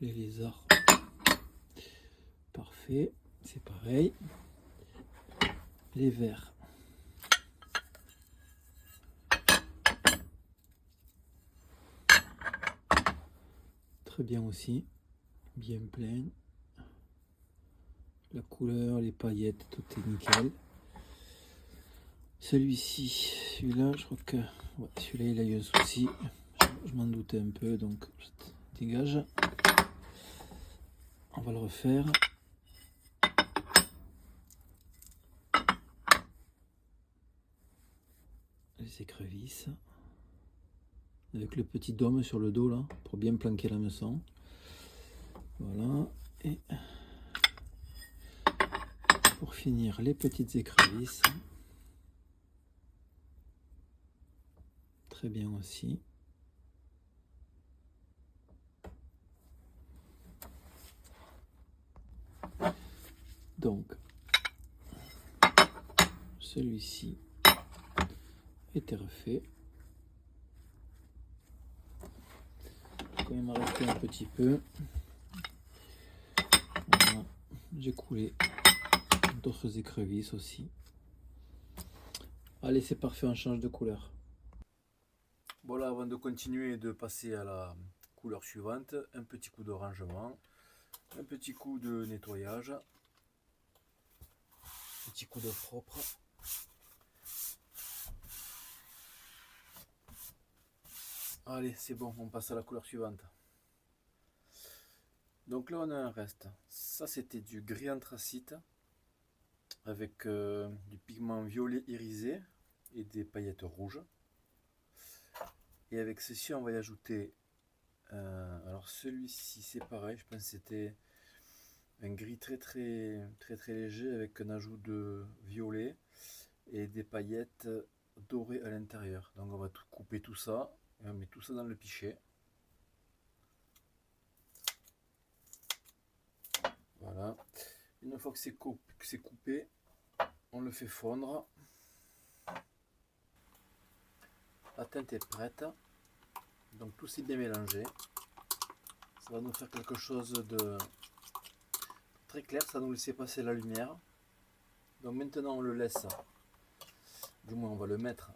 A: Les lézards. Parfait, c'est pareil. Les verts. Très bien aussi, bien plein. La couleur, les paillettes, tout est nickel. Celui-ci, celui-là, je crois que ouais, celui-là il a eu un souci. Je m'en doutais un peu, donc je dégage. On va le refaire. Les écrevisses. Avec le petit dôme sur le dos là, pour bien planquer l'hameçon. Voilà. Et pour finir, les petites écrevisses. Très bien aussi. Donc, celui-ci était refait. Quand il m'a resté un petit peu, voilà, j'ai coulé d'autres écrevisses aussi. Allez, c'est parfait, on change de couleur. Voilà, avant de continuer et de passer à la couleur suivante, un petit coup de rangement, un petit coup de nettoyage, un petit coup de propre. Allez, c'est bon, on passe à la couleur suivante. Donc là, on a un reste. Ça, c'était du gris anthracite.
B: avec du pigment violet irisé et des paillettes rouges. Et avec ceci, on va y ajouter, alors celui-ci c'est pareil, je pense que c'était un gris très léger avec un ajout de violet et des paillettes dorées à l'intérieur. Donc on va tout couper tout ça et on met tout ça dans le pichet. Voilà. Une fois que c'est coupé, on le fait fondre. La teinte est prête. Donc tout s'est bien mélangé. Ça va nous faire quelque chose de très clair, ça va nous laisser passer la lumière. Donc maintenant on le laisse, du moins on va le mettre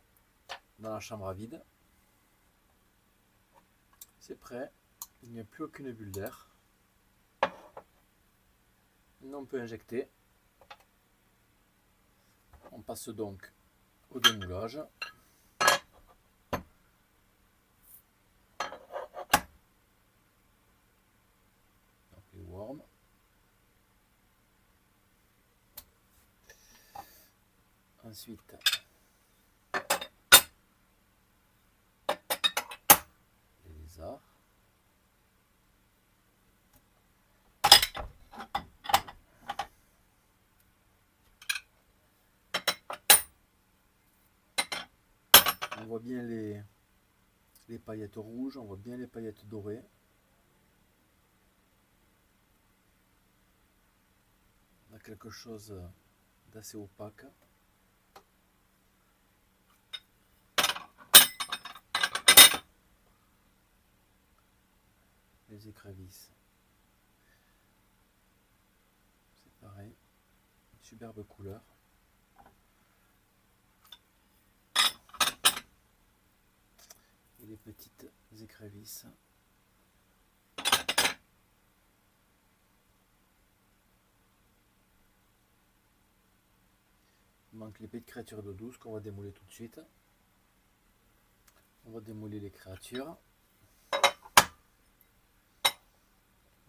B: dans la chambre à vide. C'est prêt, il n'y a plus aucune bulle d'air. Maintenant on peut injecter. On passe donc au démoulage. Donc les worms. Ensuite, les lézards. On voit bien les paillettes rouges, on voit bien les paillettes dorées. On a quelque chose d'assez opaque. Les écrevisses, c'est pareil, superbe couleur. Et les petites écrevisses. Il manque les petites créatures d'eau douce qu'on va démouler tout de suite. On va démouler les créatures.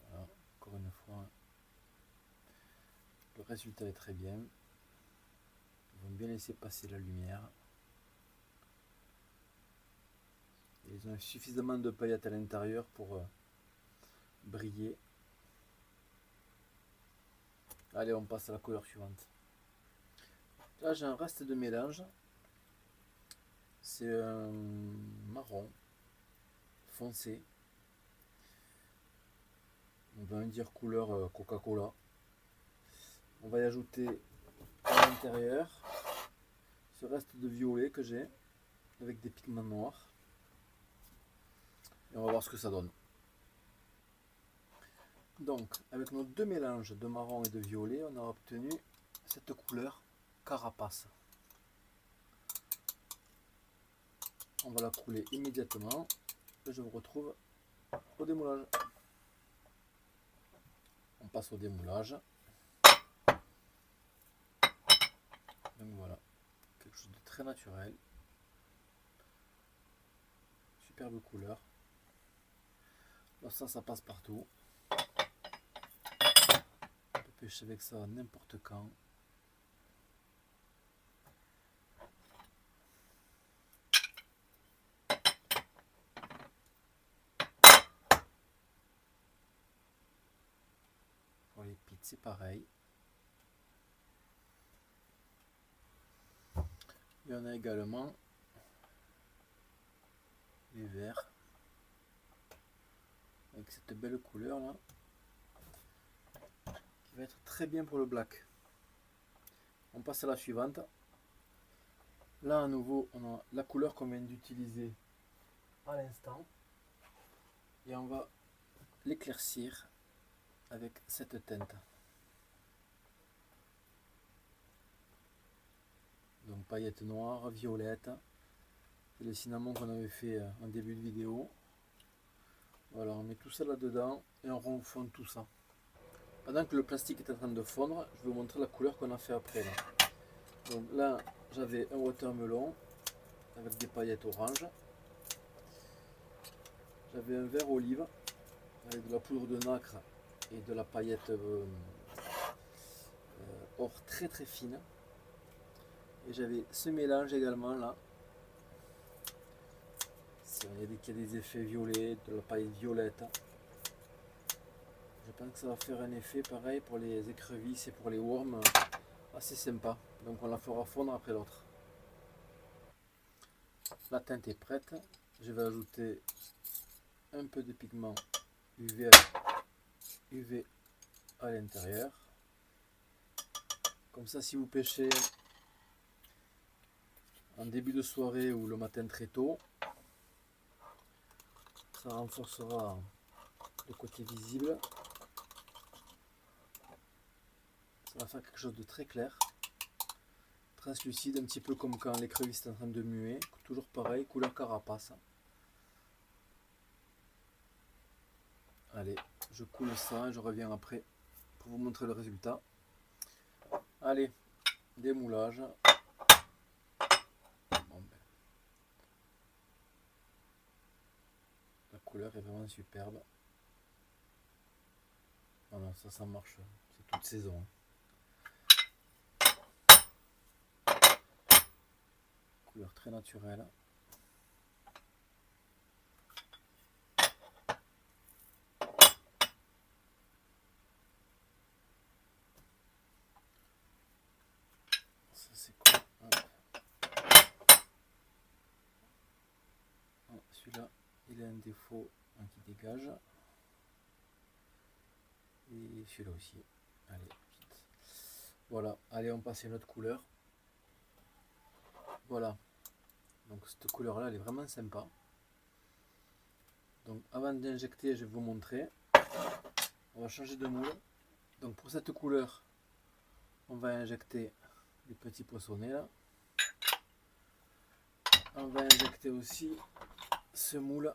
B: Voilà, encore une fois, le résultat est très bien. Ils vont bien laisser passer la lumière. Et ils ont suffisamment de paillettes à l'intérieur pour briller. Allez, on passe à la couleur suivante. Là, j'ai un reste de mélange. C'est un marron foncé. On va dire couleur Coca-Cola. On va y ajouter à l'intérieur ce reste de violet que j'ai avec des pigments noirs. Et on va voir ce que ça donne. Donc, avec nos deux mélanges de marron et de violet, on a obtenu cette couleur carapace. On va la couler immédiatement et je vous retrouve au démoulage. On passe au démoulage. Donc voilà, quelque chose de très naturel. Superbe couleur. Alors ça passe partout. On peut pêcher avec ça n'importe quand. Pour les pites, c'est pareil. Il y en a également les verts avec cette belle couleur là qui va être très bien pour le black. On passe à la suivante. Là à nouveau on a la couleur qu'on vient d'utiliser à l'instant et on va l'éclaircir avec cette teinte. Donc paillettes noires, violettes, c'est le cinnamon qu'on avait fait en début de vidéo. Voilà, on met tout ça là dedans et on refond tout ça. Pendant que le plastique est en train de fondre, je vais vous montrer la couleur qu'on a fait après là. Donc là j'avais un watermelon avec des paillettes orange. J'avais un vert olive avec de la poudre de nacre et de la paillette or très très fine. Et j'avais ce mélange également là. Il y a des effets violets, de la paille violette. Je pense que ça va faire un effet pareil pour les écrevisses et pour les worms assez sympa. Donc on la fera fondre après l'autre. La teinte est prête. Je vais ajouter un peu de pigment UV à l'intérieur. Comme ça, si vous pêchez en début de soirée ou le matin très tôt, ça renforcera le côté visible. Ça va faire quelque chose de très clair, translucide, un petit peu comme quand l'écrevisse est en train de muer. Toujours pareil, couleur carapace. Allez, je coule ça et je reviens après pour vous montrer le résultat. Allez, démoulage. Bon, ben, la couleur est vraiment superbe. Voilà, ça marche, c'est toute saison. Couleur très naturelle. Ça c'est cool. Celui-là, il a un défaut qui dégage. Et celui-là aussi. Allez, vite. Voilà, allez, on passe à une autre couleur. Voilà. Donc cette couleur-là, elle est vraiment sympa. Donc avant d'injecter, je vais vous montrer. On va changer de moule. Donc pour cette couleur, on va injecter des petits poissonnets là. On va injecter aussi ce moule.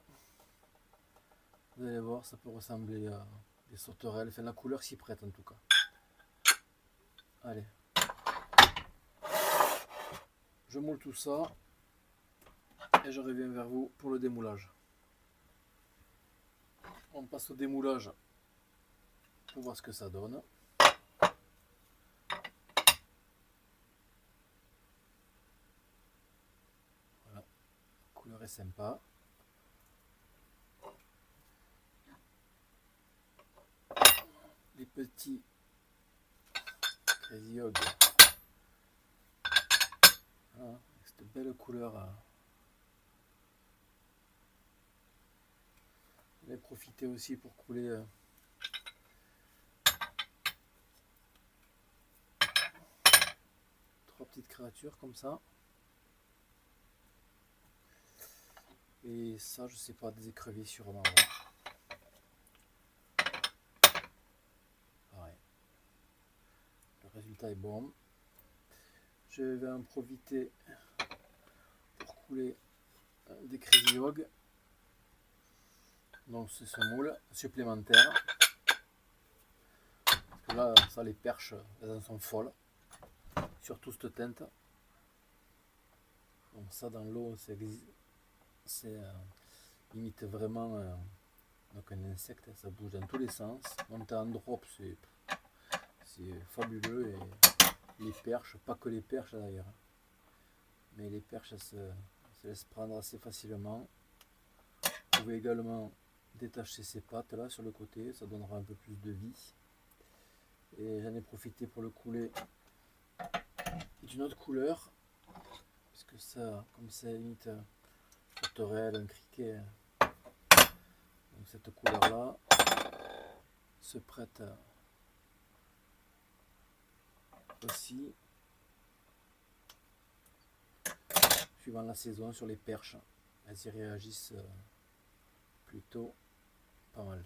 B: Vous allez voir, ça peut ressembler à des sauterelles. Enfin, la couleur s'y prête en tout cas. Allez. Je moule tout ça. Et je reviens vers vous pour le démoulage. On passe au démoulage pour voir ce que ça donne. Voilà. La couleur est sympa. Les petits Crazy Hog. Voilà, avec cette belle couleur. Je vais profiter aussi pour couler trois petites créatures comme ça. Et ça, je sais pas, des écrevisses sûrement. Pareil. Le résultat est bon. Je vais en profiter pour couler des Crazy Hog. Donc c'est ce moule supplémentaire. Parce que là, ça, les perches, elles en sont folles. Surtout cette teinte. Donc ça, dans l'eau, c'est limite vraiment donc un insecte. Ça bouge dans tous les sens. Monter en drop, c'est fabuleux. Et les perches, pas que les perches d'ailleurs. Mais les perches, elles se laissent prendre assez facilement. Vous pouvez également détacher ces pattes là sur le côté, ça donnera un peu plus de vie. Et j'en ai profité pour le couler d'une autre couleur, parce que ça, comme ça limite sauterelle, un criquet, donc cette couleur là se prête aussi, suivant la saison, sur les perches, elles y réagissent plutôt pas mal.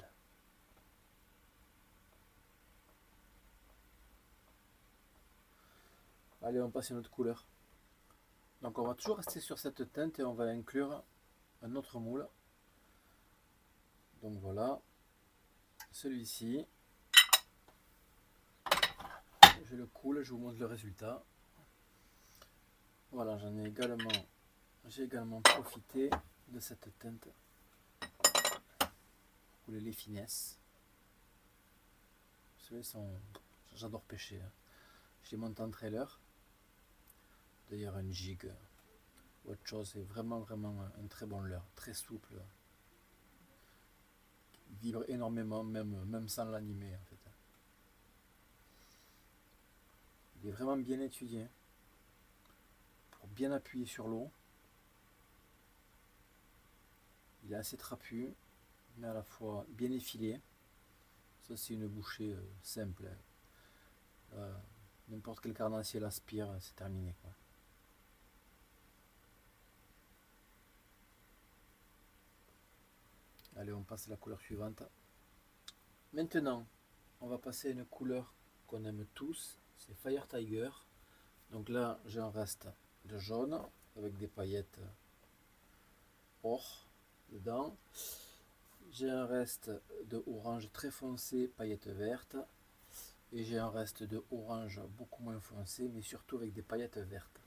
B: Allez, on passe à une autre couleur. Donc on va toujours rester sur cette teinte et on va inclure un autre moule. Donc voilà, celui-ci. Je le coule, je vous montre le résultat. Voilà, j'ai également profité de cette teinte pour couler les finesses. Ceux-là sont, j'adore pêcher. j'ai monté en trailer. D'ailleurs un jig ou autre chose, c'est vraiment un très bon leurre, très souple. Il vibre énormément, même sans l'animer en fait. Il est vraiment bien étudié pour bien appuyer sur l'eau. Il est assez trapu, mais à la fois bien effilé. Ça c'est une bouchée simple. N'importe quel carnassier l'aspire, c'est terminé quoi. Allez, on passe à la couleur suivante. Maintenant, on va passer à une couleur qu'on aime tous, c'est Fire Tiger. Donc là, j'ai un reste de jaune avec des paillettes or dedans. J'ai un reste de orange très foncé, paillettes vertes. Et j'ai un reste de orange beaucoup moins foncé, mais surtout avec des paillettes vertes.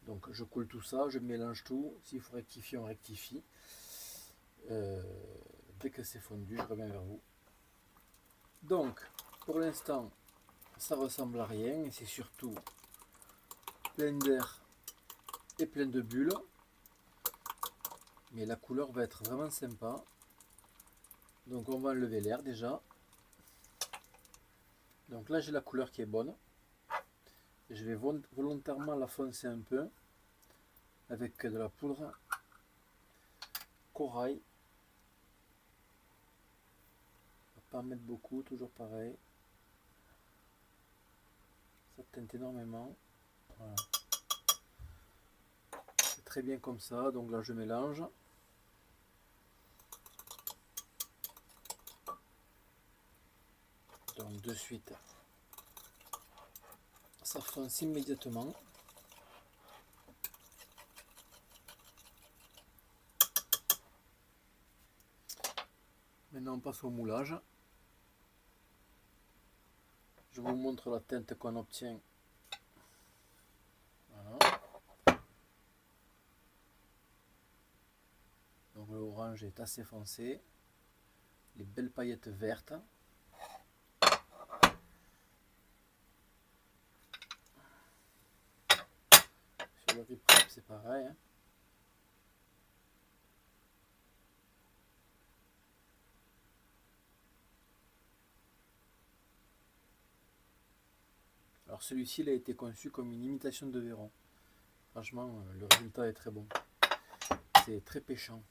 B: Donc je coule tout ça, je mélange tout. S'il faut rectifier, on rectifie. Dès que c'est fondu, je reviens vers vous. Donc, pour l'instant, ça ressemble à rien et c'est surtout plein d'air et plein de bulles. Mais la couleur va être vraiment sympa. Donc on va enlever l'air déjà. Donc là j'ai la couleur qui est bonne. Et je vais volontairement la foncer un peu avec de la poudre corail. Pas en mettre beaucoup, toujours pareil. Ça teinte énormément. Voilà. C'est très bien comme ça, donc là je mélange. Donc de suite, ça fonce immédiatement. Maintenant on passe au moulage. Je vous montre la teinte qu'on obtient. Voilà. Donc l'orange est assez foncé. Les belles paillettes vertes. Sur le rip wrap c'est pareil. Hein. Alors celui-ci il a été conçu comme une imitation de Véron. Franchement le résultat est très bon. C'est très pêchant.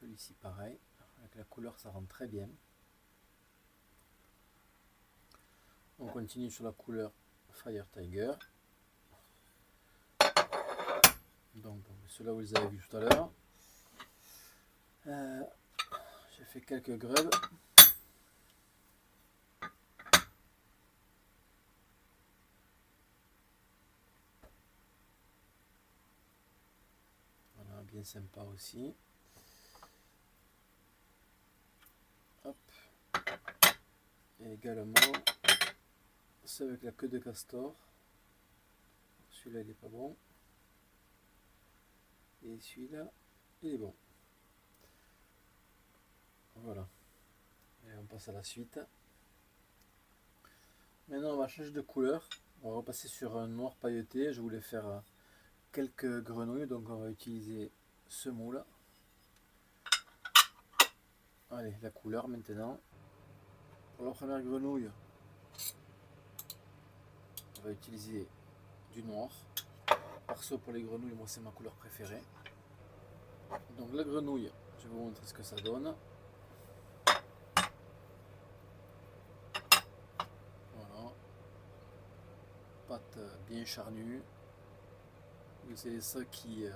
B: Celui-ci pareil. Avec la couleur ça rend très bien. On continue sur la couleur Fire Tiger. Donc ceux-là vous les avez vus tout à l'heure. J'ai fait quelques grubs. Voilà, bien sympa aussi. Hop. Et également c'est avec la queue de castor. Celui-là il est pas bon. Et celui-là il est bon. Voilà. Et on passe à la suite. Maintenant on va changer de couleur. On va repasser sur un noir pailleté. Je voulais faire quelques grenouilles, donc on va utiliser ce moule. Allez, la couleur maintenant. Pour la première grenouille, on va utiliser du noir. Perso pour les grenouilles, moi c'est ma couleur préférée. Donc la grenouille, je vais vous montrer ce que ça donne. Voilà. Pâte bien charnue. C'est ça qui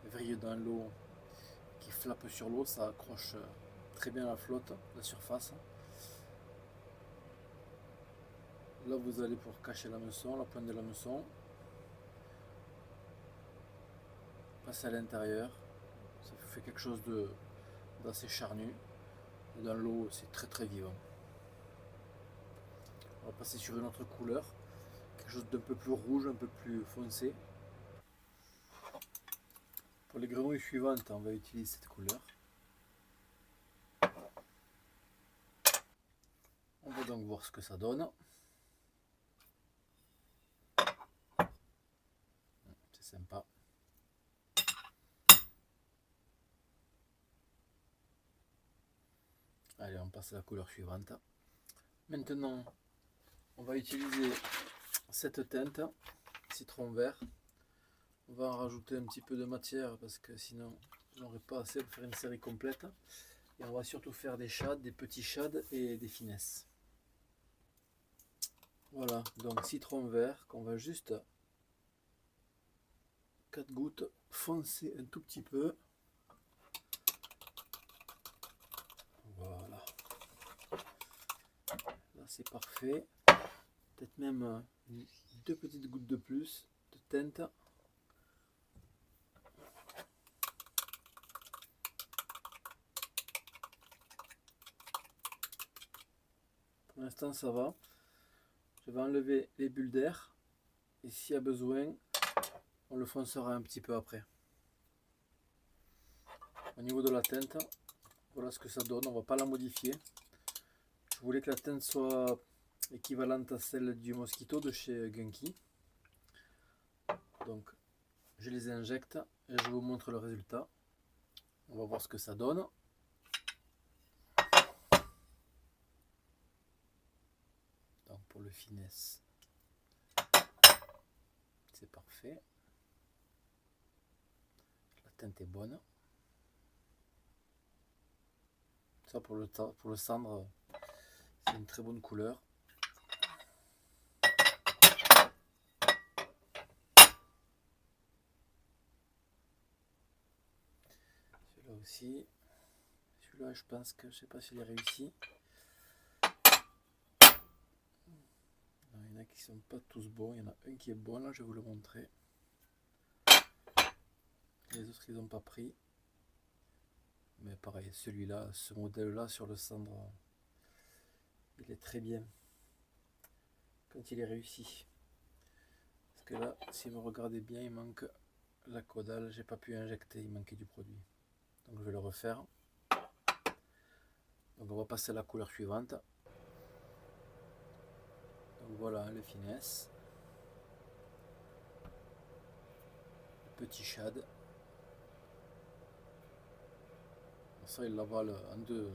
B: vrille dans l'eau, qui flappe sur l'eau, ça accroche très bien la flotte, la surface. Là vous allez pour cacher l'hameçon, la pointe de l'hameçon. Passer à l'intérieur, ça fait quelque chose d'assez charnu. Et dans l'eau c'est très vivant. On va passer sur une autre couleur, quelque chose d'un peu plus rouge, un peu plus foncé. Pour les grenouilles suivantes, on va utiliser cette couleur. voir ce que ça donne. C'est sympa. Allez, on passe à la couleur suivante. Maintenant, on va utiliser cette teinte, citron vert. On va en rajouter un petit peu de matière parce que sinon, on n'aurait pas assez pour faire une série complète. Et on va surtout faire des shades, des petits shades et des finesses. Voilà, donc citron vert qu'on va juste 4 gouttes foncer un tout petit peu. Voilà. Là c'est parfait. Peut-être même 2 petites gouttes de plus de teinte. Pour l'instant ça va. Je vais enlever les bulles d'air et s'il y a besoin, on le foncera un petit peu après. Au niveau de la teinte, voilà ce que ça donne, on va pas la modifier. Je voulais que la teinte soit équivalente à celle du Mosquito de chez Gunky. Donc je les injecte et je vous montre le résultat. On va voir ce que ça donne. Donc pour le finesse, c'est parfait. La teinte est bonne. Ça pour le cendre, c'est une très bonne couleur. Celui-là aussi. Celui-là, je pense que je sais pas s'il est réussi. Non, il y en a qui sont pas tous bons. Il y en a un qui est bon là, je vais vous le montrer. Les autres ils n'ont pas pris. Mais pareil, celui-là, ce modèle-là sur le cendre, il est très bien quand il est réussi. Parce que là, si vous regardez bien, il manque la caudale. J'ai pas pu injecter, il manquait du produit. Donc je vais le refaire. Donc on va passer à la couleur suivante. Donc voilà les finesses. Le petit shade. Ça il l'avale en deux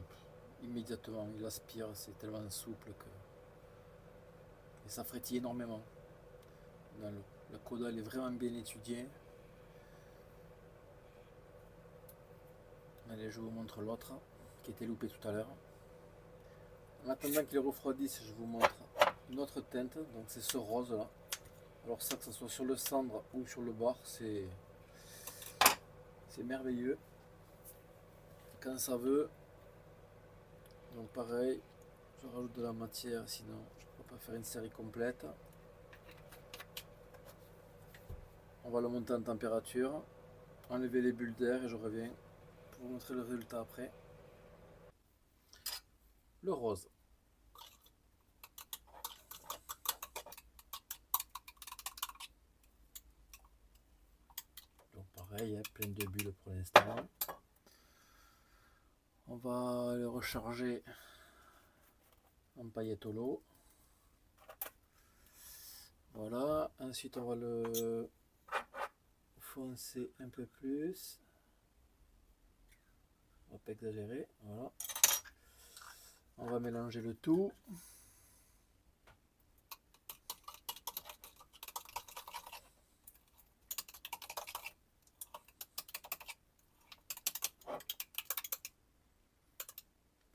B: immédiatement, il aspire, c'est tellement souple que. Et ça frétille énormément. Le caudal est vraiment bien étudié. Allez, je vous montre l'autre qui était loupé tout à l'heure. En attendant qu'il refroidisse, je vous montre une autre teinte. Donc c'est ce rose là. Alors ça, que ce soit sur le cendre ou sur le bord, c'est merveilleux. Quand ça veut. Donc pareil, je rajoute de la matière, sinon je ne peux pas faire une série complète. On va le monter en température, enlever les bulles d'air et je reviens pour vous montrer le résultat après. Le rose. Donc pareil, plein de bulles pour l'instant. On va le recharger en paillettes au lot. Voilà, ensuite on va le foncer un peu plus. On va pas exagérer, voilà. On va mélanger le tout.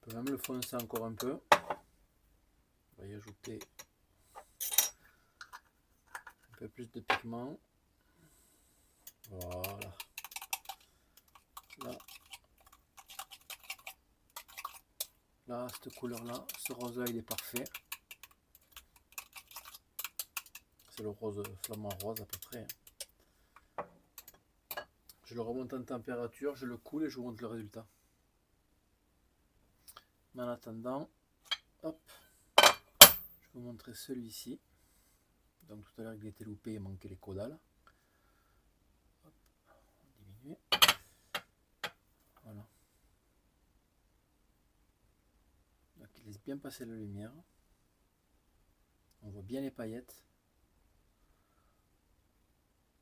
B: On peut même le foncer encore un peu. On va y ajouter un peu plus de pigment. Voilà. Là, cette couleur-là, ce rose-là, il est parfait. C'est le rose flamant rose à peu près. Je le remonte en température, je le coule et je vous montre le résultat. Mais en attendant, hop, je vais vous montrer celui-ci. Donc tout à l'heure il était loupé, il manquait les caudales. Hop, on va diminuer. Voilà. Donc il laisse bien passer la lumière. voit bien les paillettes.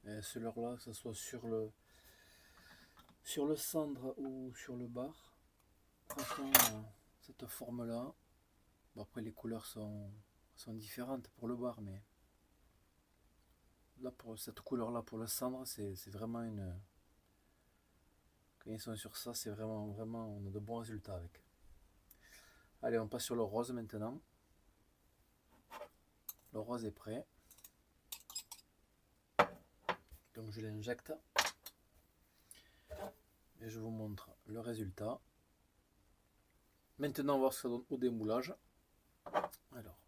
B: Et ce leurre-là, que ce soit sur le cendre ou sur le bar, franchement, cette forme-là, bon, après les couleurs sont différentes pour le bar, mais là, pour cette couleur-là, pour le cendre, c'est vraiment une... Quand ils sont sur ça, c'est vraiment, on a de bons résultats avec. Allez, on passe sur le rose maintenant. Le rose est prêt. Donc je l'injecte. Et je vous montre le résultat. Maintenant, on va voir ce que ça donne au démoulage. Alors.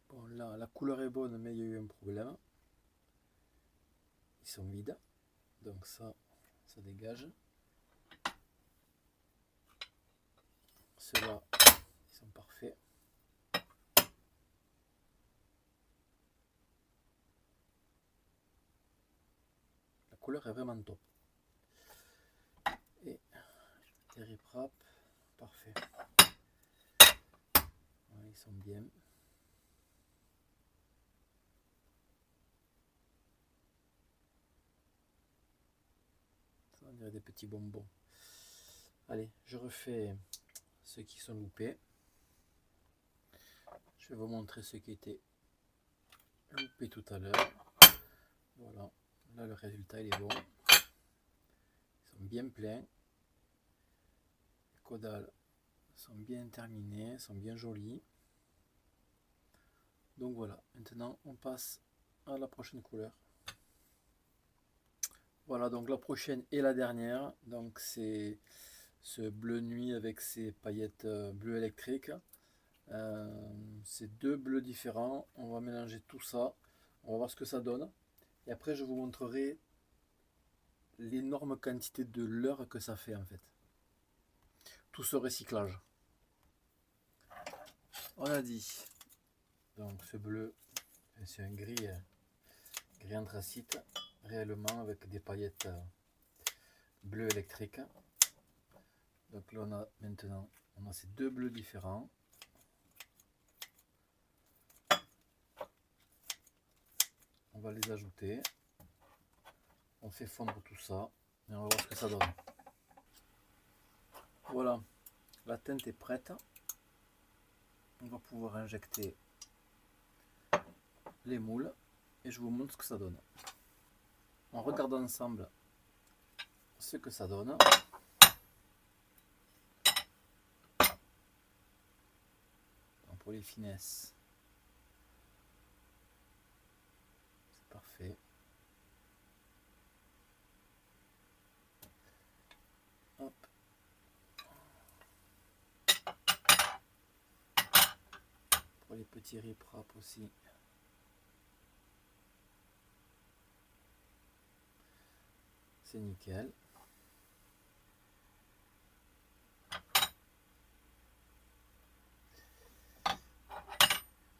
B: Bon, là, la couleur est bonne, mais il y a eu un problème. Ils sont vides. Donc ça dégage. Ceux-là, ils sont parfaits. La couleur est vraiment top. Et les rip wrap, parfait. Voilà, ils sont bien. Ça, on dirait des petits bonbons. Allez, je refais ceux qui sont loupés. Je vais vous montrer ceux qui étaient loupés tout à l'heure. Voilà, là le résultat il est bon. Ils sont bien pleins. Les caudales sont bien terminées, sont bien jolies. Donc voilà, maintenant on passe à la prochaine couleur. Voilà, donc la prochaine et la dernière. Donc c'est ce bleu nuit avec ses paillettes bleu électrique. C'est deux bleus différents. On va mélanger tout ça. On va voir ce que ça donne. Et après, je vous montrerai l'énorme quantité de leurre que ça fait en fait. Tout ce recyclage. On a dit. Donc ce bleu, c'est un gris anthracite, réellement avec des paillettes bleu électrique. Donc là on a maintenant ces deux bleus différents. On va les ajouter. On fait fondre tout ça et on va voir ce que ça donne. Voilà, la teinte est prête. On va pouvoir injecter les moules et je vous montre ce que ça donne. On regarde ensemble ce que ça donne. Donc pour les finesses, c'est parfait. Hop. Pour les petits rip wrap aussi. C'est nickel.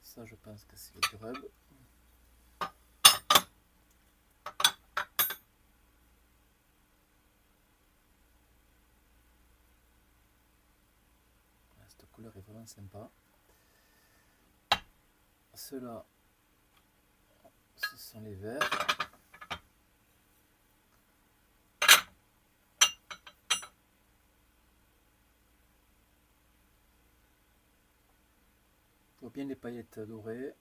B: Ça, je pense que c'est le grub. Cette couleur est vraiment sympa. Ceux-là, ce sont les verts. On voit bien les paillettes dorées,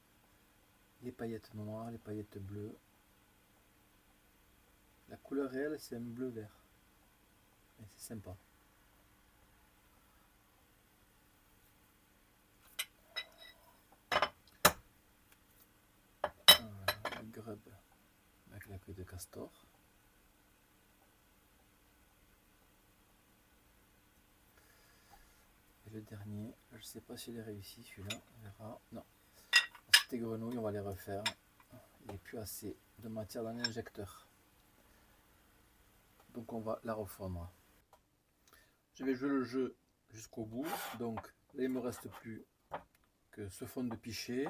B: les paillettes noires, les paillettes bleues. La couleur réelle, c'est un bleu vert. Et c'est sympa. Voilà, le grub avec la queue de castor. Et le dernier, je ne sais pas s'il est réussi celui-là, on verra. Non, c'était grenouille, on va les refaire. Il n'y a plus assez de matière dans l'injecteur. Donc on va la refondre. Je vais jouer le jeu jusqu'au bout. Donc là, il ne me reste plus que ce fond de pichet,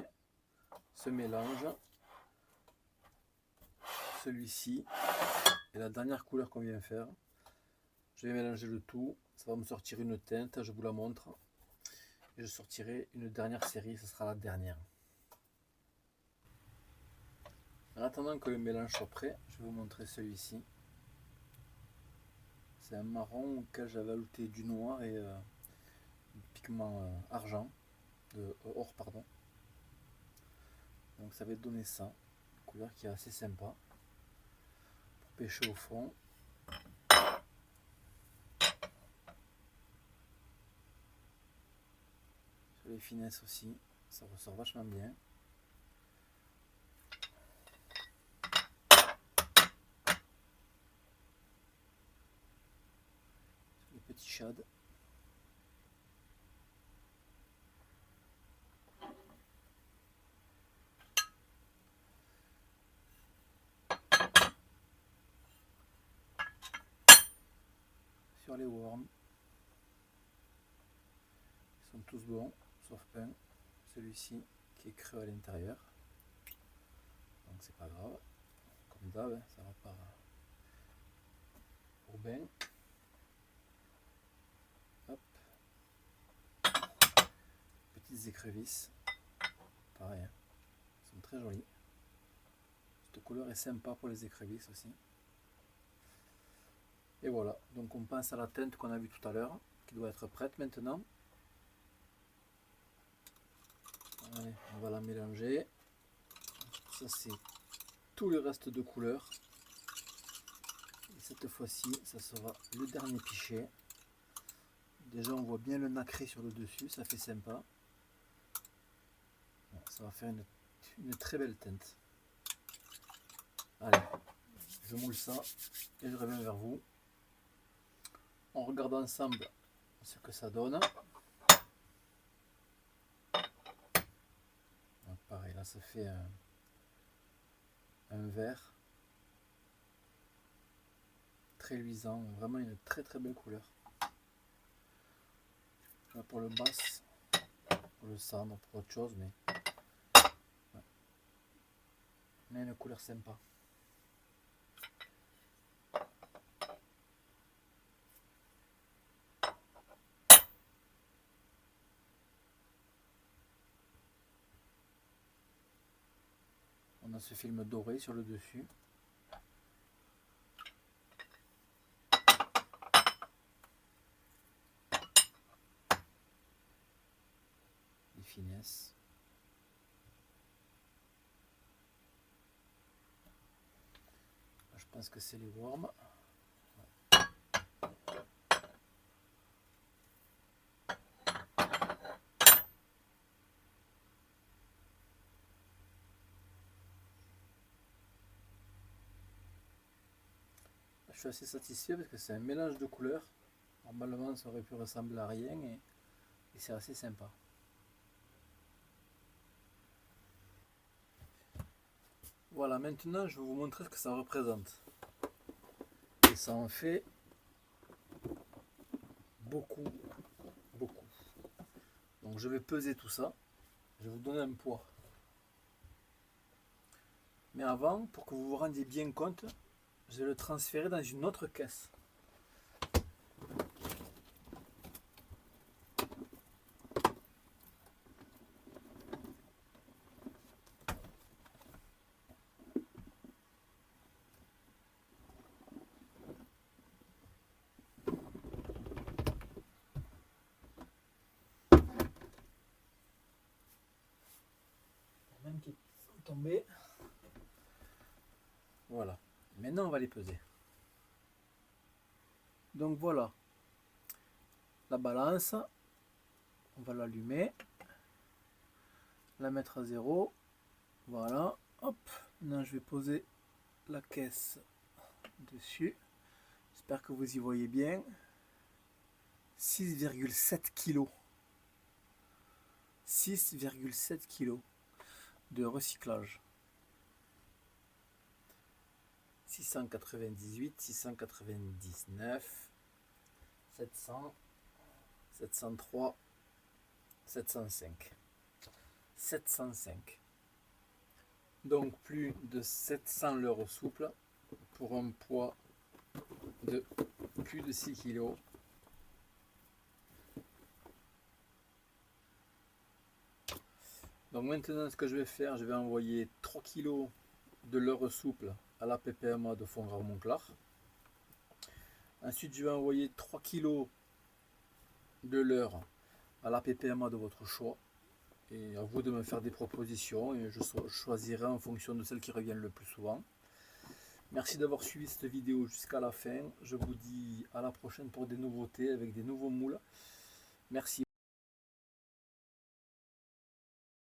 B: ce mélange, celui-ci et la dernière couleur qu'on vient faire. Je vais mélanger le tout, ça va me sortir une teinte, je vous la montre. Et je sortirai une dernière série, ce sera la dernière. En attendant que le mélange soit prêt, je vais vous montrer celui-ci. C'est un marron auquel j'avais ajouté du noir et du pigment argent, or pardon. Donc ça va donner ça, une couleur qui est assez sympa pour pêcher au fond. Sur les finesses aussi, ça ressort vachement bien. Sur les petits shads. Sur les worms. Ils sont tous bons, sauf un, celui-ci qui est creux à l'intérieur. Donc c'est pas grave. Comme d'hab, hein, ça repart au bain. Hop. Petites écrevisses. Pareil, hein. Elles sont très jolies. Cette couleur est sympa pour les écrevisses aussi. Et voilà, donc on passe à la teinte qu'on a vue tout à l'heure, qui doit être prête maintenant. Allez, on va la mélanger. Ça c'est tout le reste de couleurs. Et cette fois-ci, ça sera le dernier pichet. Déjà on voit bien le nacré sur le dessus, ça fait sympa. Bon, ça va faire une très belle teinte. Allez, je moule ça et je reviens vers vous. On regarde ensemble ce que ça donne. Donc pareil, là ça fait un vert très luisant, vraiment une très très belle couleur. Là pour le basse, pour le cendre, pour autre chose, mais ouais. On a une couleur sympa. On a ce film doré sur le dessus. Les finesses. Je pense que c'est les worms. Je suis assez satisfait parce que c'est un mélange de couleurs. Normalement ça aurait pu ressembler à rien et c'est assez sympa. Voilà, maintenant je vais vous montrer ce que ça représente. Et ça en fait beaucoup, beaucoup. Donc je vais peser tout ça. Je vais vous donner un poids. Mais avant, pour que vous vous rendiez bien compte, je vais le transférer dans une autre caisse. Même qui sont tombés. Voilà. Maintenant, on va les peser. Donc voilà. La balance. On va l'allumer. La mettre à 0. Voilà. Hop. Maintenant, je vais poser la caisse dessus. J'espère que vous y voyez bien. 6,7 kg. 6,7 kg de recyclage. 698, 699, 700, 703, 705. 705. Donc plus de 700 leurres souples pour un poids de plus de 6 kg. Donc maintenant, ce que je vais faire, je vais envoyer 3 kg de leurre souple à la PPMA de Font-Gras-Monclar. Ensuite, je vais envoyer 3 kg de leurre à la PPMA de votre choix. Et à vous de me faire des propositions et je choisirai en fonction de celles qui reviennent le plus souvent. Merci d'avoir suivi cette vidéo jusqu'à la fin. Je vous dis à la prochaine pour des nouveautés avec des nouveaux moules. Merci.